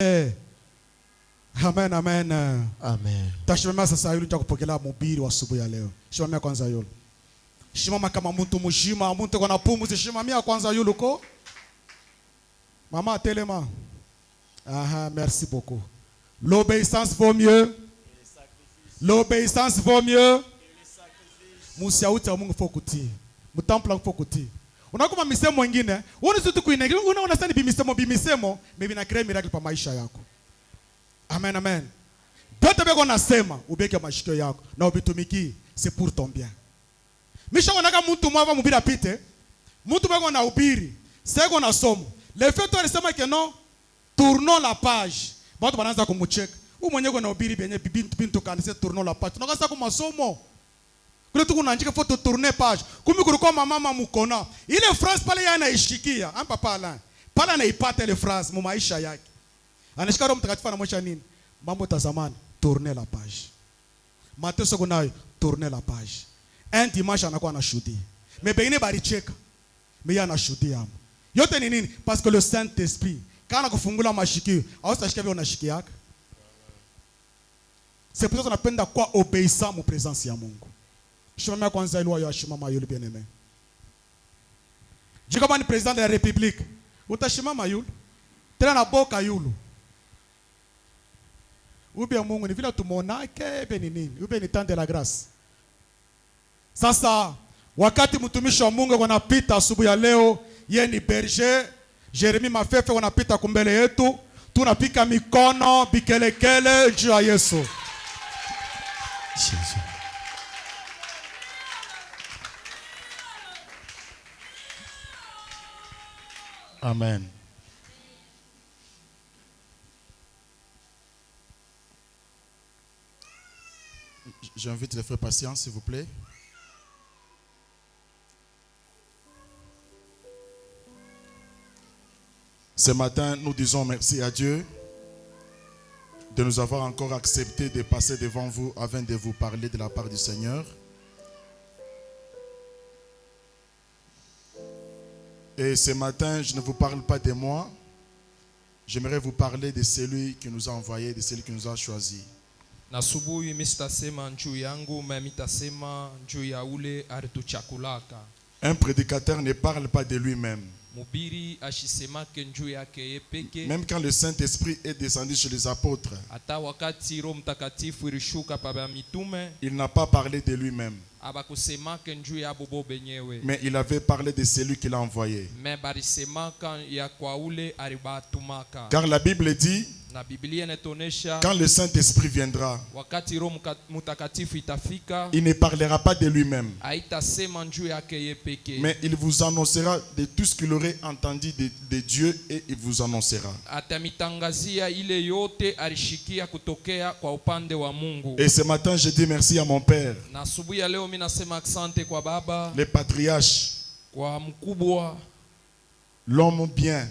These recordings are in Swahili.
Amen, amen. Amen. Tashimama sasa yule kupokea mhubiri wa asubuhi ya leo. Shimama kwanza yule. Shimama kama mtu mzima, mtu kwa pumzi, shimamia kwanza yule uko. Mama telema. Aha, merci beaucoup. L'obéissance vaut mieux. L'obéissance vaut mieux. Musiauti wa Mungu fokuti. Mtampla fokuti. Unakoma misemo mingine, uone tu kuinegi, unaona sana bimisemo, maybe na create miracle pa maisha yako. Amen, amen. Yote beko nasema, ubeke mashikio yako na ubitumiki, c'est pour ton bien. Misha wanaka mtu mwava mubira pite, mtu beko na ubiri, seko na somo. Le fait toi alisema que non, tournons la page. Batu banaanza kumucheka. Huyu mwenyewe na ubiri benye bintu kanisa tournons la page. Tunakasa kwa masomo. Kule tu kunaandika foto tourner page. Kumi kulikuwa mama mukona. Ile phrase pale yeye anaishikia. Ampa pala. Pala anaipata ile phrase mu maisha yake. Anashika Roho Mtakatifu anamwonyesha nini? Mambo tazamani, tourner la page. Mateso kunayo, tourner la page. Un dimanche anakuwa anashuhudia. Mais bengine balicheka. Mais yeye anashuhudia hapo. Yote ni nini? Parce que le Saint-Esprit kana kufungula mashikio, hautashikia vile unashikia. C'est pour ça qu'on appelle quoi obéissant mu présence ya Mungu. Shimama kwanza ile wa shimama yule bien-aimé. Je kama ni président de la République, utashimama yule. Tena na boka yule. Ube Mungu ni vile tumonake ebe ni nini? Ube ni temps de la grâce. Sasa wakati mtumishi wa Mungu wanapita asubuhi ya leo, yeye ni berger, Jeremy Mafefe wanapita kumbele yetu, tunapika mikono bikelekele juu ya Yesu. Jésus. Amen. J'invite les frères patients, s'il vous plaît. Ce matin, nous disons merci à Dieu de nous avoir encore accepté de passer devant vous afin de vous parler de la part du Seigneur. Et ce matin, je ne vous parle pas de moi. J'aimerais vous parler de celui qui nous a envoyé, de celui qui nous a choisi. Nasubuhi mistasema njuu yangu mitasema njuu ya ule arituchakulaka. Un prédicateur ne parle pas de lui-même. Mubiri ashisemake njuu yake yepeke. Même quand le Saint-Esprit est descendu chez les apôtres, Ata wakati Roho Mtakatifu ilishuka pa mitume, il n'a pas parlé de lui-même, abakusemake njuu ya bobo benyewe. mais il avait parlé de celui qui l'a envoyé. Me barisemaka ya kwa ule aribatumaka. Car la Bible dit, Na Biblia inatonesha quand le Saint-Esprit viendra, wakati Roho Mtakatifu itafika, il ne parlera pas de lui-même, haitasema njuu yake yepeke. mais il vous annoncera de tout ce qu'il aurait entendu de Dieu et il vous annoncera. Atamitangazia ile yote alishikia kutokea kwa upande wa Mungu. Et ce matin, je dis merci à mon Père, Na asubuhi ya leo mimi nasema asante kwa baba, le patriarche, kwa mkubwa, l'homme bien,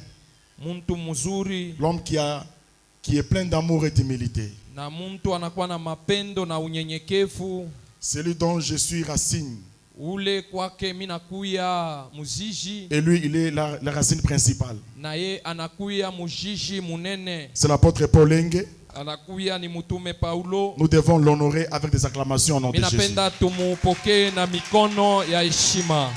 muntu mzuri, l'homme qui est plein d'amour et d'humilité. na muntu anakuwa na mapendo na unyenyekevu. Celui dont je suis racine. Ule kwake mimi nakuya mujiji, Et lui, il est la racine principale. na ye anakuya mujiji munene. C'est l'apôtre Paul Lenge. Anakuya ni mutume Paulo. Nous devons l'honorer avec des acclamations au nom de Mimi Jésus. napenda tumupokee na mikono ya heshima.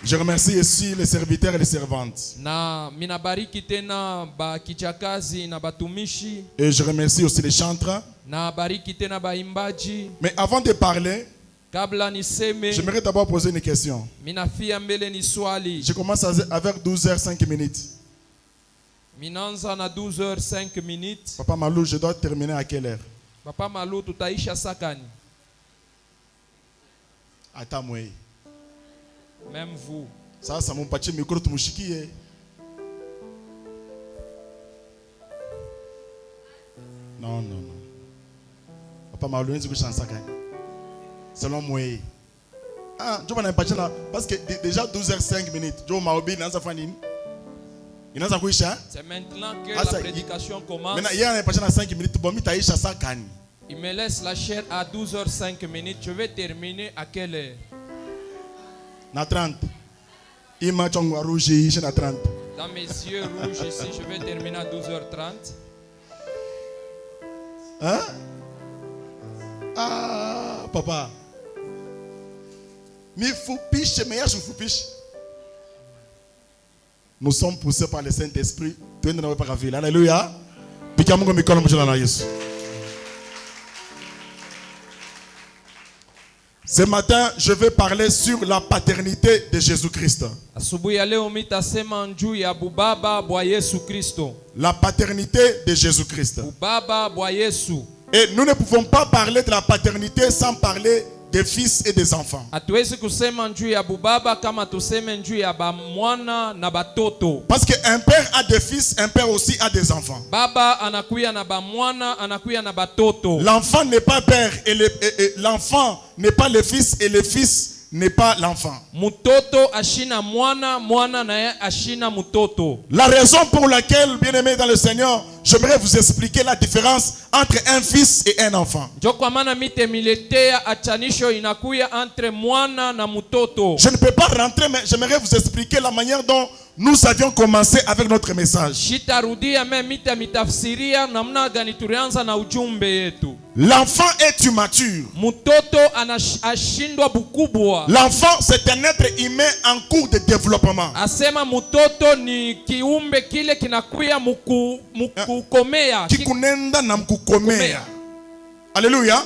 Je remercie aussi les serviteurs et les servantes. Na minabariki tena ba kichakazi na batumishi. Et je remercie aussi les chantres. Na bariki tena baimbaji. Mais avant de parler, Kabla niseme, j'aimerais d'abord poser une question. minafia mbele ni swali. Je commence avec 12h05 minutes. Minanza na 12h05 minutes. Papa Malou, je dois terminer à quelle heure? Papa Malou tutaisha sakani. Attends, moi. Même vous. Ça mon petit micro tu mouchikie. Non. Papa Malou, nous allons sakani. Selon moi. Ah, je vais n'importe là parce que déjà 12h05 minutes. Je vais m'obéir dans sa famille. Il n'a pas couché. C'est maintenant que la prédication commence. Maintenant, il y a un patient à 5 minutes. Bon, mi taïcha sakani. Il me laisse la chair à 12h05 minutes. Je vais terminer à quelle heure? Na 30. Il m'a chongwa rouge, il na 30. dans mes yeux rouges ici, je vais terminer à 12h30. Hein? Ah, papa. Mais foupiche, mais je foupiche. Nous sommes poussés par le Saint-Esprit. Alléluia. Ce matin, je vais parler sur la paternité de Jésus-Christ. Asubuhi ya leo mitasema juu ya bubaba bwa Yesu Kristo. La paternité de Jésus-Christ. Bubaba bwa Yesu. Et nous ne pouvons pas parler de la paternité sans parler des fils et des enfants. Hatuwezi kusema juu ya bubaba kama tuseme juu ya bamwana na batoto. Parce qu'un père a des fils, un père aussi a des enfants. Baba anakuya na bamwana, anakuya na batoto. L'enfant n'est pas père et l'enfant n'est pas le fils et le fils n'est pas l'enfant. Mutoto ashina mwana, mwana naye ashina mutoto. La raison pour laquelle, bien-aimés dans le Seigneur, j'aimerais vous expliquer la différence entre un fils et un enfant. Ndio kwa maana mitemiletea achanisho inakuya entre mwana na mutoto. Je ne peux pas rentrer, mais j'aimerais vous expliquer la manière dont nous avions commencé avec notre message. Shitarudia mitafsiria namna gani tulianza na ujumbe yetu. L'enfant est immature. Mutoto ashindwa bukubwa. L'enfant, c'est un être humain en cours de développement. Asema mutoto ni kiumbe kile kinakuya mukukomea. Kikunenda na mkukomea. Alléluia.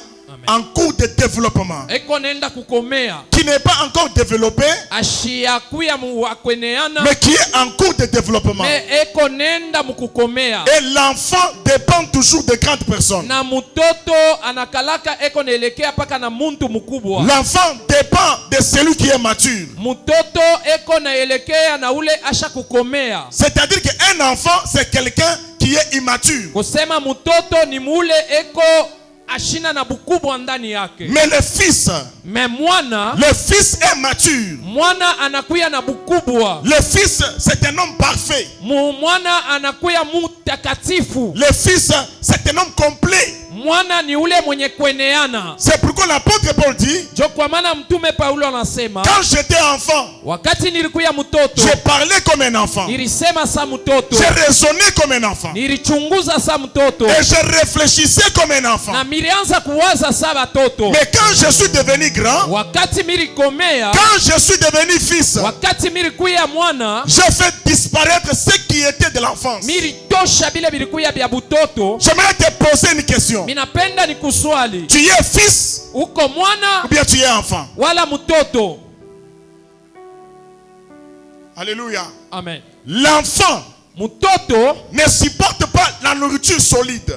En cours de développement. Eko nenda kukomea. Qui n'est pas encore développé. Ashiakuya muwakweneana. Mais qui est en cours de développement. Me eko nenda mukukomea. Et l'enfant dépend toujours de grandes personnes. Na mutoto anakalaka eko nelekea paka na muntu mukubwa. L'enfant dépend de celui qui est mature. Mutoto eko naelekea na ule asha kukomea. C'est-à-dire qu'un enfant, c'est quelqu'un qui est immature. Kusema mutoto ni mule eko ashina na bukubwa ndani yake. Mais le fils est mature. Mwana anakuya na bukubwa. Le fils, c'est un homme parfait. Mwana anakuya mutakatifu. Le fils, c'est un homme complet. Mwana ni ule mwenye kweneana. C'est pourquoi l'apôtre Paul dit, jo kwa maana mtume Paulo anasema, quand j'étais enfant, wakati nilikuya mtoto, j'ai parlé comme un enfant. Nilisema sa mtoto. J'ai raisonné comme un enfant. Nilichunguza sa mtoto. Et je réfléchissais comme un enfant. Na nilianza kuwaza sa batoto. Mais quand je suis devenu grand, wakati nilikomea, quand je suis devenu fils, wakati nilikuya mwana, j'ai fait disparaître ce qui était de l'enfance. Nilitosha bile bilikuya bya butoto. J'aimerais te poser une question. Minapenda nikuswali. Tu es fils uko mwana ou bien tu es enfant? Wala mtoto. Alléluia. Amen. L'enfant mutoto ne supporte pas la nourriture solide.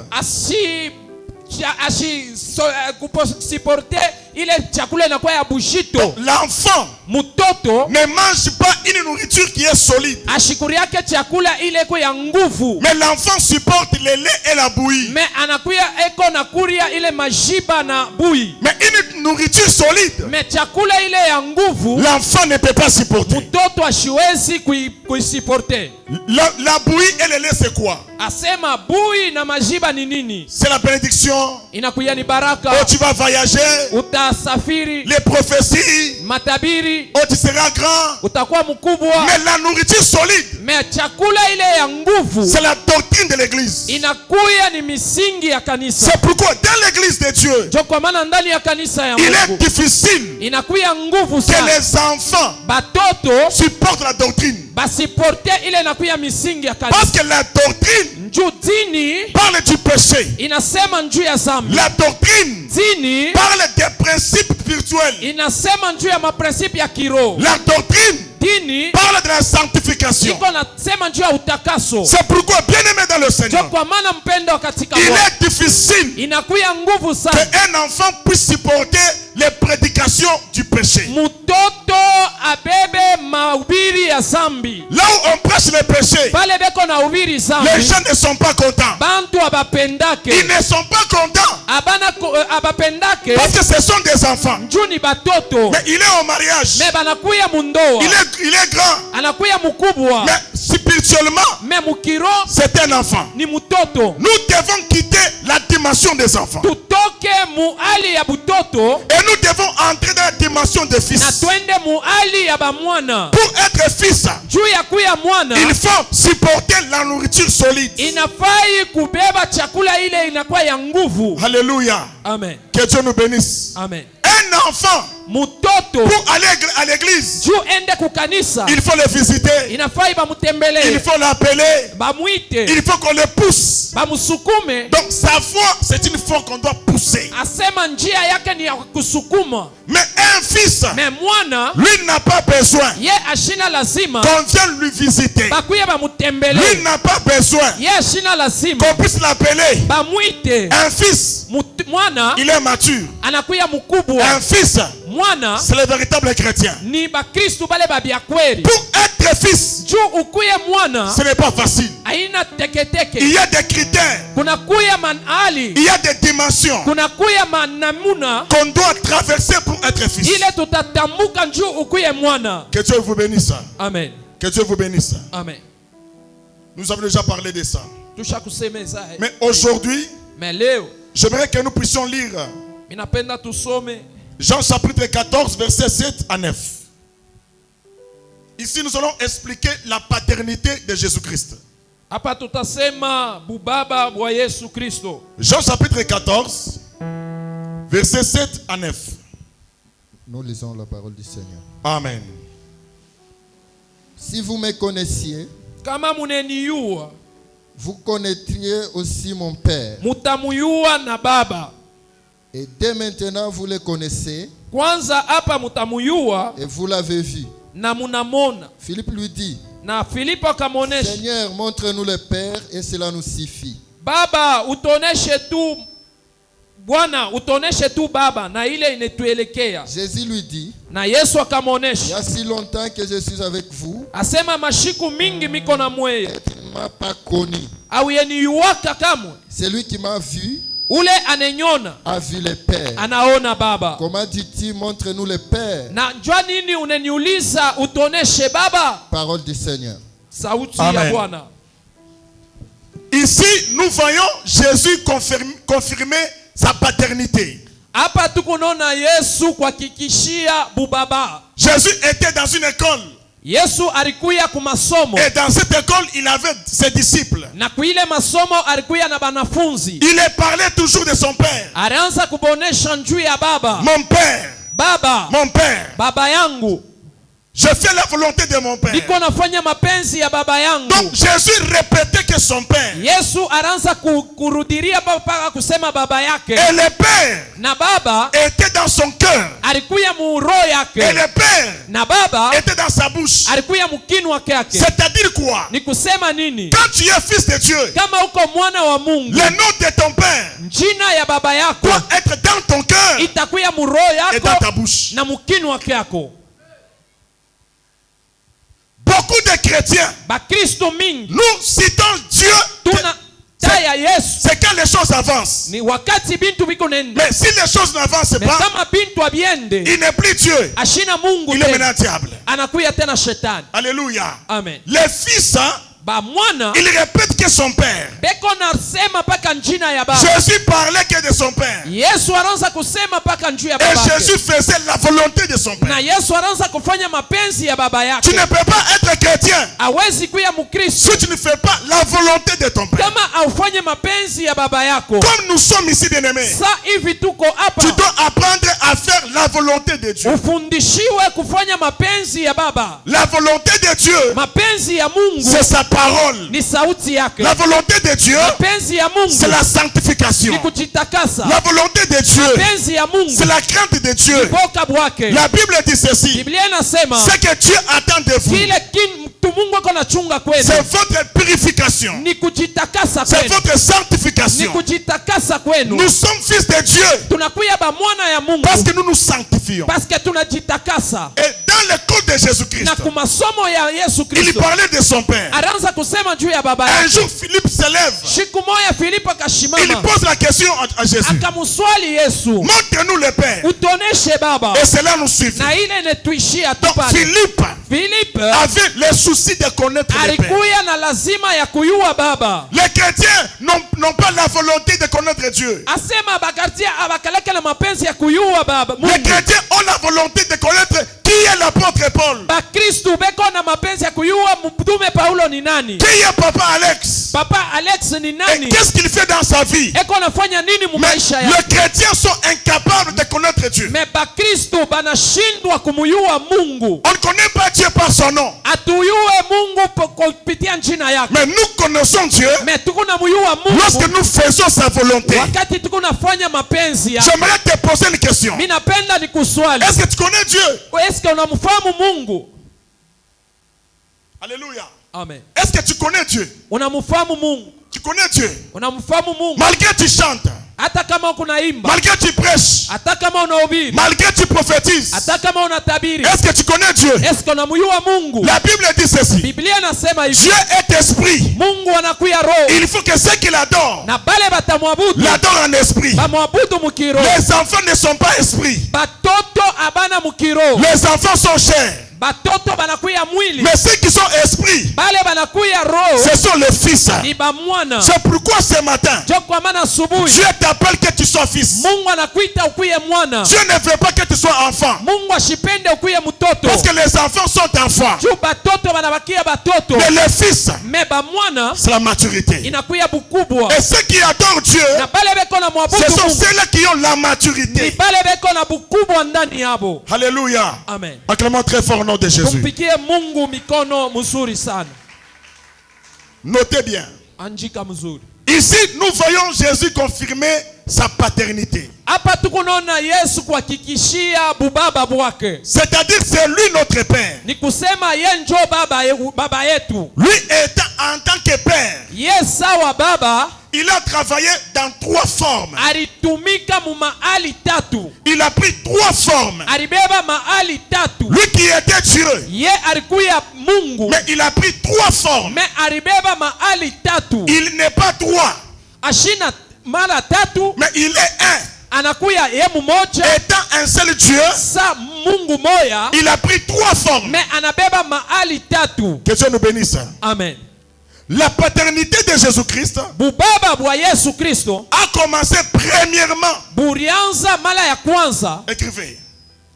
Supporter ile chakula inakuwa ya bushito. L'enfant mutoto ne mange pas une nourriture qui est solide. Ashikuri yake chakula ile iko ya nguvu. Mais l'enfant supporte le lait et la bouillie. Mais anakuya eko na kuria ile majiba na bui. Mais une nourriture solide, mais chakula ile ya nguvu, l'enfant ne peut pas supporter. Mutoto ashiwezi kuisupporter. La bouillie et le lait, c'est quoi? Asema bui na majiba ni nini? C'est la bénédiction. Inakuya ni baraka. Oh, tu vas voyager. Utasafiri. Les prophéties. Matabiri. Oh, tu seras grand. Utakuwa mkubwa. Mais la nourriture solide, mais chakula ile ya nguvu, c'est la doctrine de l'église. Inakuya ni misingi ya kanisa. C'est pourquoi dans l'église de Dieu, jo kwa maana ndani ya kanisa ya Mungu, il est difficile inakuya nguvu que sana les enfants batoto supportent la doctrine. Basiporte ile inakuya misingi ya kanisa. Parce que la doctrine dini parle du péché. Inasema njuu ya zambi. La doctrine dini parle des principes spirituels. Inasema njuu ya maprincipe ya kiroho. La doctrine dini parle de la sanctification. iko nasema njuu ya utakaso. C'est pourquoi, bien-aimé dans le Seigneur, kwa maana mpendo katika il est difficile inakuya nguvu sana qu'un enfant puisse supporter les prédications du péché. Mutoto abebe mahubiri ya zambi. Là où on prêche le péché, pale beko na ubiri zambi, les gens ne sont pas contents. Bantu abapendake. Ils ne sont pas contents. Abapendake. Parce que ce sont des enfants. Njuni batoto. Mais il est au mariage. Mais banakuya mundoa. Il est grand. Anakuya mukubwa. Mais spirituellement, mais mukiro, c'est un enfant. Ni mutoto. Nous devons quitter la dimension des enfants. tutoke muali ya butoto Et nous devons entrer dans la dimension des na fils. twende muali ya bamwana. Pour être fils, Juu ya kuya mwana il faut supporter la nourriture solide. inafai kubeba chakula ile inakuwa ya nguvu. Alléluia. Amen. Que Dieu nous bénisse. Amen. Un enfant, Mutoto pour aller à l'église, juu ende kukanisa il faut le visiter. inafai Il bamutembelee, faut l'appeler. bamwite, Il faut qu'on le pousse. bamusukume. Donc sa foi, c'est une foi qu'on doit pousser. Asema njia yake ni ya kusukuma. Mais un fils, Me mwana lui n'a pas besoin ye ashina lazima qu'on vienne lui visiter. bakuye Lui bamutembelee. n'a pas besoin Ye ashina lazima qu'on puisse l'appeler. bamwite. Un fils, Mwana il est mature. anakuya mkubwa. Un fils, Mwana c'est le véritable chrétien. ni bakristu bale babya kweli. Pour être fils, Juu ukuye mwana ce n'est pas facile. aina Il teketeke. y a des critères, Kuna kuya manali, il y a des dimensions kuna kuya manamuna qu'on doit traverser pour être fils. ile tutatambuka njuu ukuye mwana. Que Dieu vous bénisse. Amen. Que Dieu vous bénisse. Amen. Nous avons déjà parlé de ça. Tusha kusemeza. Mais aujourd'hui, Mais leo j'aimerais que nous puissions lire minapenda tusome Jean chapitre 14, versets 7 à 9. Ici, nous allons expliquer la paternité de Jésus-Christ. hapa, tutasema bubaba bwa Yesu Kristo. Jean chapitre 14, versets 7 à 9. Nous lisons la parole du Seigneur. Amen. Si vous me connaissiez, Kama muneniyua vous connaîtriez aussi mon Père. mutamuyua na baba. Et dès maintenant, vous le connaissez Kwanza hapa mutamuyua et vous l'avez vu. na munamona. Philippe lui dit, Na Filipo akamonesha, Seigneur, montre-nous le Père et cela nous suffit. Baba utoneshe tu, Bwana utoneshe tu baba na ile inetuelekea. Jésus lui dit, Na Yesu il y akamonesha, a si longtemps que je suis avec vous, asema mashiku mingi miko na mweye, et tu ne m'as pas connu. au yeniyuwaka kamwe. Celui qui m'a vu Ule anenyona a vu le Père. anaona baba. Comment dis-tu, montre-nous le Père? Na njua nini uneniuliza utoneshe baba? Parole du Seigneur. Sauti Amen. ya Bwana. Ici, nous voyons Jésus confirmer sa paternité. Hapa tukunona Yesu kuhakikishia bubaba. Jésus était dans une école. Yesu alikuya kumasomo. Et dans cette école, il avait ses disciples. Na kuile masomo alikuya na banafunzi. Il parlait toujours de son père. Alianza kubonesha njuu ya baba. Mon père, Baba, mon père, baba yangu. je fais la volonté de mon père. Niko nafanya mapenzi ya baba yangu. Donc Jésus répétait que son père Yesu alianza kurudiria mpaka kusema baba yake. et le père Na baba était dans son cœur. alikuya mu roho Et yake. le père Na baba était dans sa bouche. alikuya mkinwa yake. C'est-à-dire quoi? Ni kusema nini? Quand tu es fils de Dieu, Kama uko mwana wa Mungu, le nom de ton père jina ya baba yako doit être dans ton cœur itakuya mu roho et dans ta yako bouche. na mkinwa yako. Beaucoup de chrétiens, Bakristo mingi nous citons Dieu. tuna taya Yesu. C'est quand les choses avancent. Ni wakati bintu biko nende. Mais si les choses n'avancent Mais pas, kama bintu abiende, il n'est plus Dieu. ashina Mungu Il est tena. maintenant diable. Anakuya tena shetani. Alléluia. Amen. Les fils, Ba mwana il répète que son père. beko nasema paka njina ya baba. Jésus parlait que de son père. Yesu anaanza kusema paka njuu ya Et baba yake. Jésus faisait la volonté de son Na père. Yesu anaanza kufanya mapenzi ya baba Tu yake. ne peux pas être chrétien Hawezi kuya Mkristo si tu ne fais pas la volonté de ton père. kama aufanye mapenzi ya baba yako. Comme nous sommes ici, bien-aimés, Sa hivi tuko tu hapa, dois apprendre à faire la volonté de Dieu. ufundishiwe kufanya mapenzi ya baba. La volonté de Dieu, Mapenzi ya Mungu c'est sa parole. ni sauti yake. La volonté de Dieu, Mapenzi ya Mungu c'est la sanctification. ni kujitakasa. La volonté de Dieu, Mapenzi ya Mungu c'est la crainte de Dieu. boka bwake. La Bible dit ceci. Biblia inasema Ce que Dieu attend de vous, kile mtu Mungu ako nachunga kwenu c'est votre purification. ni kujitakasa C'est kwenu, votre ni sanctification. kujitakasa kwenu. Nous sommes fils de Dieu Tunakuya ba mwana ya Mungu parce que nous nous sanctifions. parce que tunajitakasa. Et dans l'école de Jésus-Christ, Na kumasomo ya Yesu il Kristo parlait de son père. alianza kusema juu ya baba Un yake. jour, Philippe se lève. Siku moja Filipo Il akashimama pose la question à Jésus. akamswali Yesu, Montre-nous le Père. utoneshe baba. Et cela nous suffit. Na ile netuishia tu Donc pale. Philippe Filipo avait le souci souci de connaître le Père. alikuya na lazima ya kuyua baba. Les chrétiens n'ont pas la volonté de connaître Dieu. Asema bakartia abakaleka na mapenzi ya kuyua baba Les Mungu. chrétiens ont la volonté de connaître qui est l'apôtre Paul. Bakristu beko na mapenzi ya kuyua mtume Paulo ni nani, Qui est Papa Alex? papa Alex ni Et nani, qu'est-ce qu'il fait dans sa vie? eko nafanya nini mu Mais maisha les yake. chrétiens sont incapables de connaître Dieu. Me bakristu banashindwa kumuyua Mungu. On ne connaît pas Dieu par son nom. Atuyue Mungu kupitia jina yake. Mais nous connaissons Dieu Me tukuna muyua lorsque Mungu nous faisons sa volonté. wakati tukunafanya mapenzi ya. J'aimerais te poser une question. Mimi napenda nikuswali. Est-ce que tu connais Dieu? Eske unamfahamu Mungu? Alléluia. Amen. Est-ce que tu connais Dieu? Unamfahamu Mungu? Tu connais Dieu? Unamfahamu Mungu? Malgré que tu chantes, Hata kama unaimba, malgré que tu prêches, hata kama unahubiri, malgré que tu prophétises, hata kama unatabiri, est-ce que tu connais Dieu? eske unamjua Mungu? La Bible dit ceci. Biblia inasema hivi, Dieu est esprit. Mungu anakuya roho, Il faut que ceux qui l'adorent na bale batamwabudu l'adorent en esprit. bamwabudu mukiro. Les enfants ne sont pas esprits. Batoto abana mukiro, Les enfants sont chers. batoto banakuya mwili, Mais ceux qui sont esprits, bale banakuya roho ce sont les fils. ni bamwana. C'est pourquoi ce matin, Jo kwa maana asubuhi Dieu t'appelle que tu sois fils. Mungu anakuita ukuye mwana. Dieu ne veut pas que tu sois enfant. Mungu ashipende ukuye mtoto. Parce que les enfants sont enfants. Juu batoto banabakia batoto. Mais les fils, Me bamwana c'est la maturité. inakuya bukubwa. Et ceux qui adorent Dieu, Na bale beko na mwabudu ce sont Mungu ceux-là qui ont la ni maturité. bale beko na bukubwa ndani yabo. Alléluia. Amen. Acclamons très fort au nom de Jésus. Tumpikie Mungu mikono mzuri sana. Notez bien. Anjika mzuri. Ici, nous voyons Jésus confirmer sa paternité. Hapa tukunaona Yesu kuhakikishia bubaba bwake. C'est-à-dire, c'est lui notre Père. Ni kusema ye njo baba yetu. Lui étant en tant que Père, Ye sawa baba, il a travaillé dans 3 formes. alitumika mu mahali tatu. Il a pris 3 formes. Alibeba mahali tatu. Lui qui était Dieu, Ye alikuya Mungu. mais il a pris 3 formes. Me alibeba mahali tatu. Il n'est pas 3, Ashina mara tatu. mais il est un. Anakuya ye mmoja. Étant un seul Dieu, Sa Mungu moya. il a pris 3 formes. Me anabeba mahali tatu. Que Dieu nous bénisse. Amen. La paternité de Jésus-Christ Bubaba bwa Yesu Kristo a commencé premièrement. burianza mala ya kwanza. Écrivez.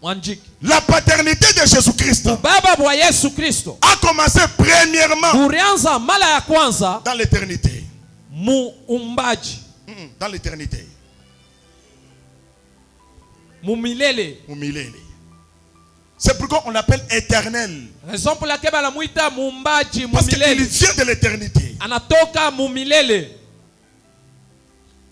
Wanjiki. La paternité de Jésus-Christ Bubaba bwa Yesu Kristo a commencé premièrement burianza mala ya kwanza dans l'éternité. mu umbaji, Dans l'éternité. mu milele. Au millénaire. C'est pourquoi on l'appelle éternel. Raison pour laquelle banamuita muumbaji mu Parce qu'il milele. vient de l'éternité. Anatoka mu milele.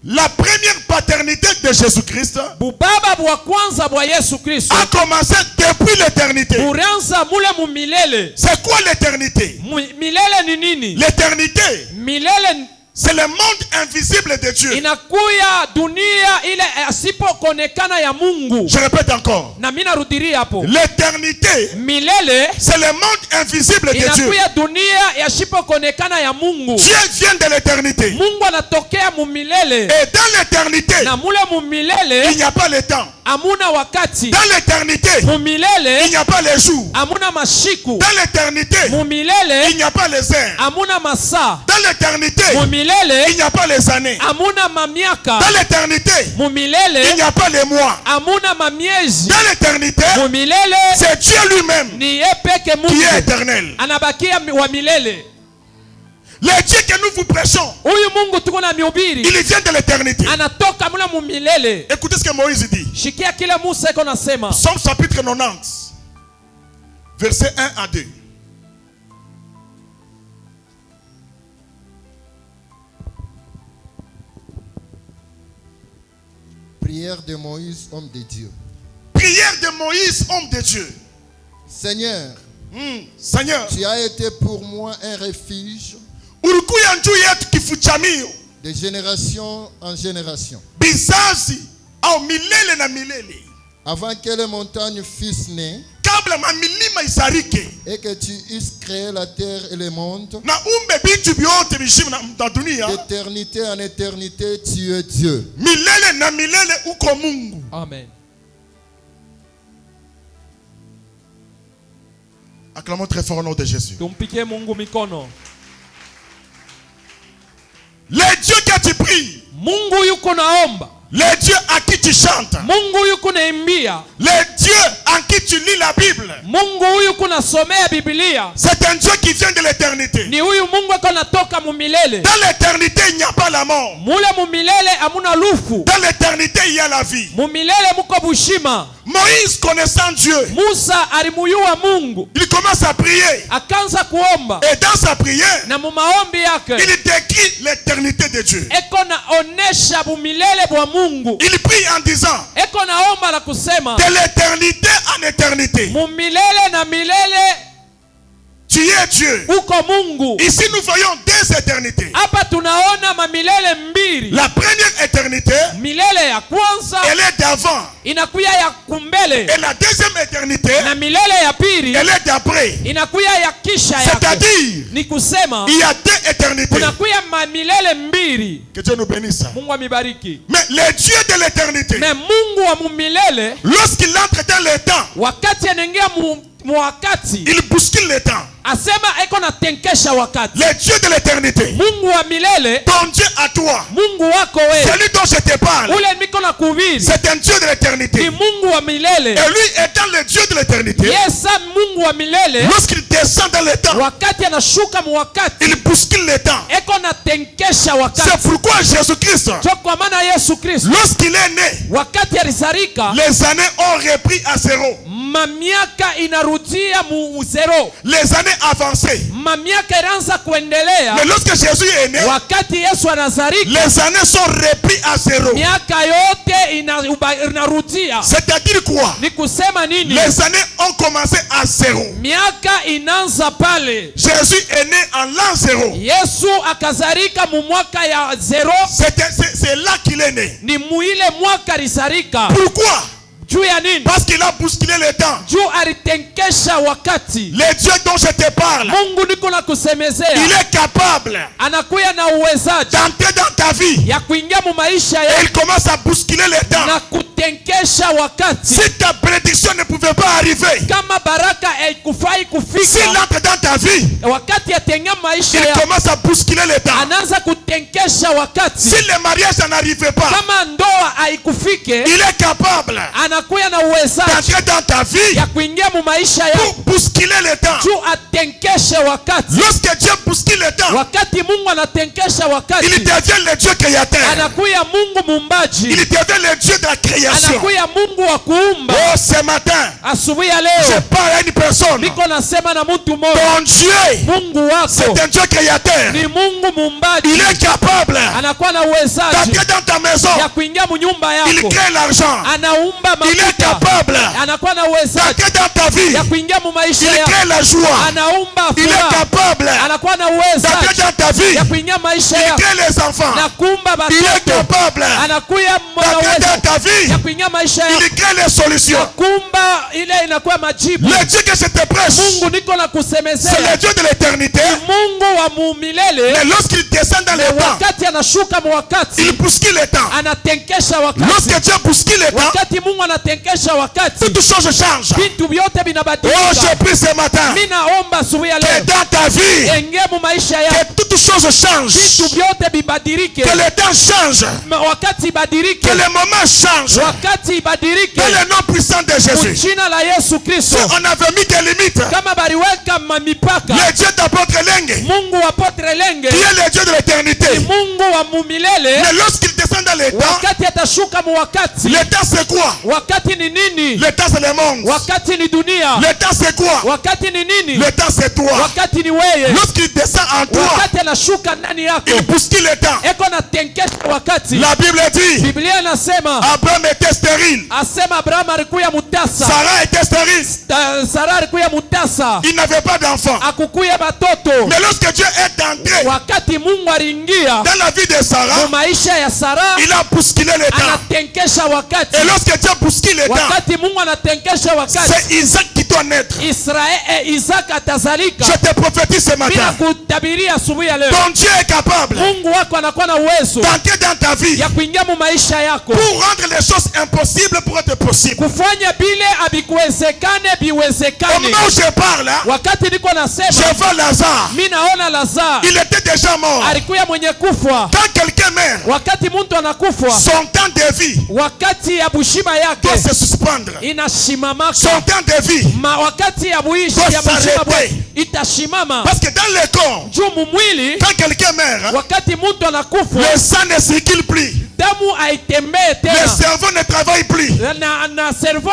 La première paternité de Jésus-Christ Bubaba bwa kwanza bwa Yesu Kristo a commencé depuis l'éternité. burianza mule mu milele. C'est quoi l'éternité? Milele ni nini? L'éternité, Milele c'est le monde invisible de Dieu. inakuya dunia ile asipokonekana ya Mungu. Je répète encore. Na mimi narudiria hapo. L'éternité, Milele c'est le monde invisible de Dieu. inakuya dunia yasipokonekana ya Mungu. Dieu vient de l'éternité. Mungu anatokea mu milele. Et dans l'éternité, Na mule mu milele il n'y a pas le temps. amuna wakati. Dans l'éternité, Mu il milele n'y a pas les jours. amuna mashiku. Dans l'éternité, Mu il milele n'y a pas les heures. amuna masaa. Dans l'éternité, Mu il milele n'y a pas les années. amuna mamiaka. Dans l'éternité, Mu il milele n'y a pas les mois. amuna mamiezi. Dans l'éternité, Mu milele c'est Dieu lui-même ni ye peke qui est Mungu éternel. anabakia wa milele. Le Dieu que nous vous prêchons, Huyu Mungu tuko na mihubiri il vient de l'éternité. anatoka mula mu milele. Écoutez ce que Moïse dit. Shikia kile Musa iko nasema. Somme chapitre 90, versets 1 à 2. Prière de Moïse, homme de Dieu. Prière de Moïse, homme de Dieu. Seigneur, Seigneur, tu as été pour moi un refuge ulikuya njuu yetu kifuchamio, de génération en génération. bizazi au milele na milele, Avant que les montagnes fussent nées kabla mamilima isarike et que tu eusses créé la terre et le monde, na umbe bintu byote bishimu na dunia, d'éternité en éternité, tu es Dieu. milele na milele uko Mungu. Amen. Acclamons très fort au nom de Jésus. Tumpigie Mungu mikono. Les dieux que tu pries, Mungu yuko naomba. les dieux à qui tu chantes, Mungu yuko naimbia. les dieux en qui tu lis la Bible, Mungu yuko nasomea Biblia. c'est un Dieu qui vient de l'éternité. Ni huyu Mungu ako natoka mumilele. Dans l'éternité, il n'y a pas la mort. Mule mumilele amuna lufu. Dans l'éternité, il y a la vie. Mumilele muko bushima. Moïse, connaissant Dieu, Musa alimuyua Mungu. il commence à prier. Akaanza kuomba. Et dans sa prière, Na mumaombi yake. il décrit l'éternité de Dieu. Eko naonesha bumilele bwa Mungu. Il prie en disant, Eko naomba na kusema. de l'éternité en éternité, Mumilele na milele tu es Dieu. uko Mungu. Ici, nous voyons deux éternités. Hapa tunaona mamilele mbili. La première éternité, Milele ya kwanza elle est d'avant. inakuya ya kumbele. Et la deuxième éternité, Na milele ya pili elle est d'après. inakuya ya kisha yake. C'est-à-dire, Ni kusema il y a deux éternités. kunakuya mamilele mbili. Que Dieu nous bénisse. Mungu amibariki. Mais le Dieu de l'éternité, Na Mungu wa mumilele lorsqu'il entre dans le temps, wakati anaingia wakati il bouscule le temps. asema eko natenkesha wakati. Le Dieu de l'éternité, Mungu wa milele, ton Dieu à toi, Mungu wako wewe, celui dont je te parle, ule niko na kuhubiri c'est un Dieu de ni l'éternité. Mungu wa milele. Et lui étant le Dieu de l'éternité, Yesa Mungu wa milele, lorsqu'il descend dans le temps, wakati anashuka mwakati il bouscule le temps. eko natenkesha wakati. C'est pourquoi Jésus-Christ, So kwa maana Yesu Kristo lorsqu'il est né, wakati alizarika, les années ont repris à zéro. mamiaka inarudia mu zero, Les années avancées. mamiaka iraanza kuendelea. Mais lorsque Jésus est né, Wakati Yesu anazarika, les années sont repris à zéro. miaka yote inarudia. C'est-à-dire quoi? Ni kusema nini? Les années ont commencé à zéro. Miaka inaanza pale. Jésus est né en l'an zéro. Yesu akazarika mu mwaka ya zero, C'est là qu'il est né. ni muile mwaka alizarika. Pourquoi? Juu ya nini? Parce qu'il a bousculé le temps. Juu alitenkesha wakati. Le Dieu dont je te parle, Mungu niko na il kusemezea, est capable anakuya na uwezaji d'entrer dans ta vie. ya kuingia mu maisha Et ya il commence à bousculer le temps. na kutenkesha wakati. Si ta prédiction ne pouvait pas arriver, Kama baraka haikufai s'il kufika entre dans ta vie, wakati atenga maisha il ya, commence à bousculer le temps. anaanza kutenkesha wakati. Si le mariage n'arrivait pas, Kama ndoa haikufike, il est capable anakuya na uwezaji d'entrer dans ta vie ya kuingia mu maisha pour yako bousculer le temps. juu atenkeshe wakati. Lorsque Dieu bouscule le temps, Wakati Mungu anatenkesha il wakati, devient le Dieu créateur. anakuya Mungu Il mumbaji, devient le Dieu de la création. anakuya Mungu wa kuumba. Oh, ce matin, Asubuhi ya je leo parle à une personne. niko nasema na mtu mmoja, Ton Dieu, Mungu wako c'est un Dieu créateur. ni Mungu mumbaji, Il est capable anakuwa na uwezaji d'entrer dans ta maison. ya kuingia mu nyumba Il yako, crée l'argent. anaumba Il est mafuta, capable anakuwa na uwezaji d'entrer dans ta vie. ya kuingia mu maisha Il yako, crée la joie. anaumba Il est furaha, capable anakuwa na d'entrer uwezaji dans ta vie. ya kuingia maisha Il yako crée les enfants. na kumba Il est batoto, capable anakuya na d'entrer dans uwezo ta vie. ya kuingia maisha yako, Il crée les solutions. kumba ile inakuwa majibu. Le Dieu que je te prêche, Mungu niko na c'est kusemezea, le Dieu de l'éternité. Mungu wa mumilele. Mais lorsqu'il descend dans le temps, Wakati anashuka mu wakati, il bouscule le temps. anatenkesha wakati. Lorsque Dieu bouscule le temps, Wakati Mungu anatenkesha wakati, toutes choses changent. vitu vyote Oh, vinabadilika. je prie ce matin Mimi naomba asubuhi ya que leo dans ta vie, ingie mu maisha que yako, toutes choses changent. vitu vyote vibadilike, Que le temps change. wakati ibadilike, Que le moment change. wakati ibadilike, Dans le nom puissant de Jésus. jina la Yesu Kristo. On avait mis des limites. Kama baliweka mipaka, Le Dieu d'apôtre Lengue, Mungu wa Apotre Lenge qui est le Dieu de l'éternité. ni Mungu wa mumilele. Mais lorsqu'il descend dans le temps, Wakati atashuka mu wakati, le temps c'est quoi? wakati ni nini? Le temps c'est le monde. Wakati ni dunia. Le temps c'est quoi? Wakati ni nini? Le temps c'est toi. Wakati ni wewe. Lorsqu'il descend en toi, Wakati anashuka ndani yako, il bouscule le temps. eko na tenkesha wakati. La Bible dit, Biblia inasema, Abraham était stérile. asema Abraham alikuya mutasa, Sarah était stérile. Sara alikuya mutasa, Il n'avait pas d'enfant. akukuya batoto. Mais lorsque Dieu est entré Wakati Mungu aliingia dans la vie de Sarah, mu maisha ya Sara, il a bousculé le temps. anatenkesha wakati. Et lorsque Dieu bouscule le temps, Wakati Mungu anatenkesha wakati, c'est Isaac qui doit naître. Isaka atazalika. Je te prophétise ce Bila matin. kutabiria asubuhi ya leo. Ton Dieu est capable Mungu wako anakuwa na uwezo d'entrer dans ta vie ya kuingia mu maisha yako. pour rendre les choses impossibles pour être possibles. Kufanya bile abikuwezekane Au biwezekane. moment où je parle, Wakati niko nasema, je vois Lazare. mimi naona Lazaro Il était déjà mort. alikuwa mwenye kufa. Quand quelqu'un meurt, Wakati mtu anakufa, son temps de vie wakati ya bushima doit yake se suspendre. inashimamaka. Son temps de vie. Wakati ya buishi Doit ya bushima s'arrêter. itashimama. Parce que dans le corps, Juu mumwili, quand quelqu'un meurt, wakati mtu anakufa, le sang ne circule plus. damu haitembee Le tena cerveau ne travaille plus. na servo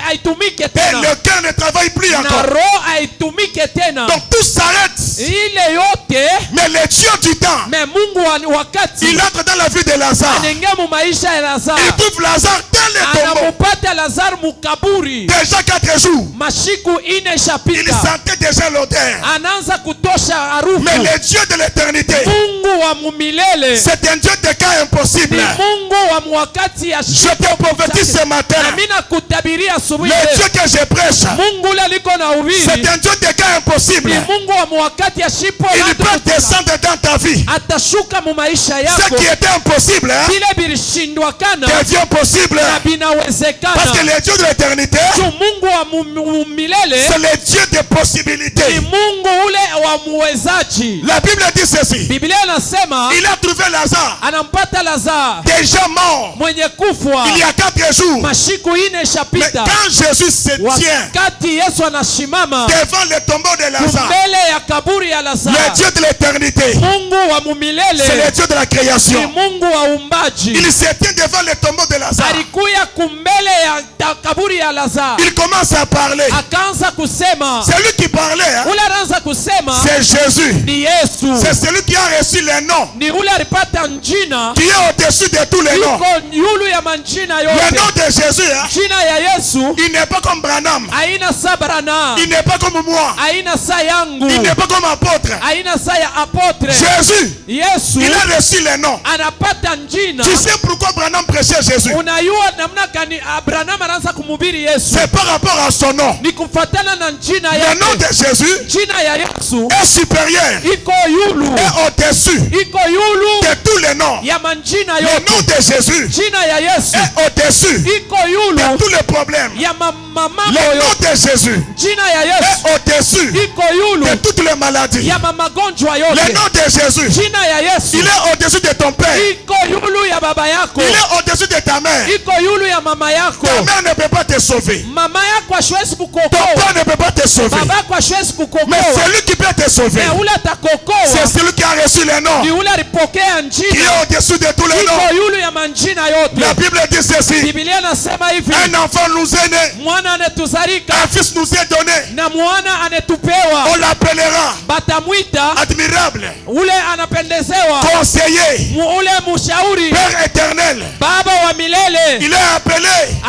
haitumike Et tena le cœur ne travaille plus na encore. roho haitumike tena. Donc tout s'arrête. Ile yote Mais le Dieu du temps, me Mungu wakati il entre dans la vie de Lazare. anaingia mu maisha ya Lazaro, Il trouve Lazare dans le tombeau. anamupata Lazaro mukaburi. Déjà 4 jours. Mashiku ine Il shapita, sentait déjà l'odeur. anaanza kutosha harufu. Mais le Dieu de l'éternité, Mungu wa mumilele c'est un Dieu de cas impossible. ni Mungu wa mwakati ya Je te prophétise ce matin. na mimi nakutabiria asubuhi Le leo, Dieu que je prêche, Mungu ule aliko na c'est uhiri un Dieu de cas impossible. ni Mungu wa mwakati ya shipo Il watu peut kutoka. descendre dans ta vie. Atashuka mu maisha Ce yako, qui était impossible vile vilishindwakana devient possible. na Parce que vinawezekana. le Dieu de l'éternité, Juu Mungu wa milele c'est le Dieu des possibilités. ni Mungu ule wa muwezaji. La Bible dit ceci. Biblia inasema Il a trouvé Lazare anampata Lazaro déjà mort mwenye kufwa il y a 4 jours. mashiku ine Mais shapita. quand Jésus se tient Wakati Yesu anashimama devant le tombeau de Lazare, mbele ya kaburi ya le Lazaro, Dieu de l'éternité, Mungu wa c'est le mumilele Dieu de la ni création. Mungu wa umbaji. Il se tient devant le tombeau de Lazare. Alikuya kumbele ya kaburi ya Lazaro, Il commence à parler. akaanza kusema. C'est lui qui parlait. Hein? Ule anaanza kusema C'est Jésus. ni Yesu, C'est celui qui a reçu le nom ni ule alipata njina qui est au-dessus de tous les noms. iko yulu ya manjina Le yote. nom de Jésus, hein? Jina ya Yesu Il n'est pas comme Branham. haina saa Branham, Il n'est pas comme moi. haina saa yangu, Il n'est pas comme apôtre. haina saa ya apotre. Jésus, Yesu il a reçu le nom. anapata njina. Tu sais pourquoi Branham prêchait Jésus? Unayua namna gani Branham anaanza kumhubiri Yesu? C'est par rapport à son nom. Ni kufatana na njina Le nom yake. de Jésus Jina ya Yesu est supérieur iko yulu, et au-dessus iko yulu de tous les noms. ya manjina Le yote. nom de Jésus Jina ya Yesu est au-dessus iko yulu de tous les problèmes. ya mamamako Le nom yote. de Jésus Jina ya Yesu est au-dessus iko yulu de toutes les maladies. ya mamagonjwa Le yote. nom de Jésus, Jina ya Yesu il est au-dessus de ton père. iko yulu ya baba yako, Il est au-dessus de ta mère. iko yulu ya mama yako. Ta mère ne peut pas te sauver. Mama yako hashwezi Ton kukokoa, père ne peut pas te sauver. baba yako hashwezi Mais kukokoa, celui qui peut te sauver, na ule atakokoa c'est celui qui a reçu le nom, ni ule alipokea qui njina est au-dessus de tous les iko noms. yulu ya manjina La yote. Bible dit ceci. Biblia inasema hivi, Un enfant nous est né, mwana anetuzarika un fils nous est donné. na mwana anetupewa, On l'appellera batamwita admirable, ule anapendezewa, conseiller, ule mushauri, Père éternel. baba wa milele. Il est appelé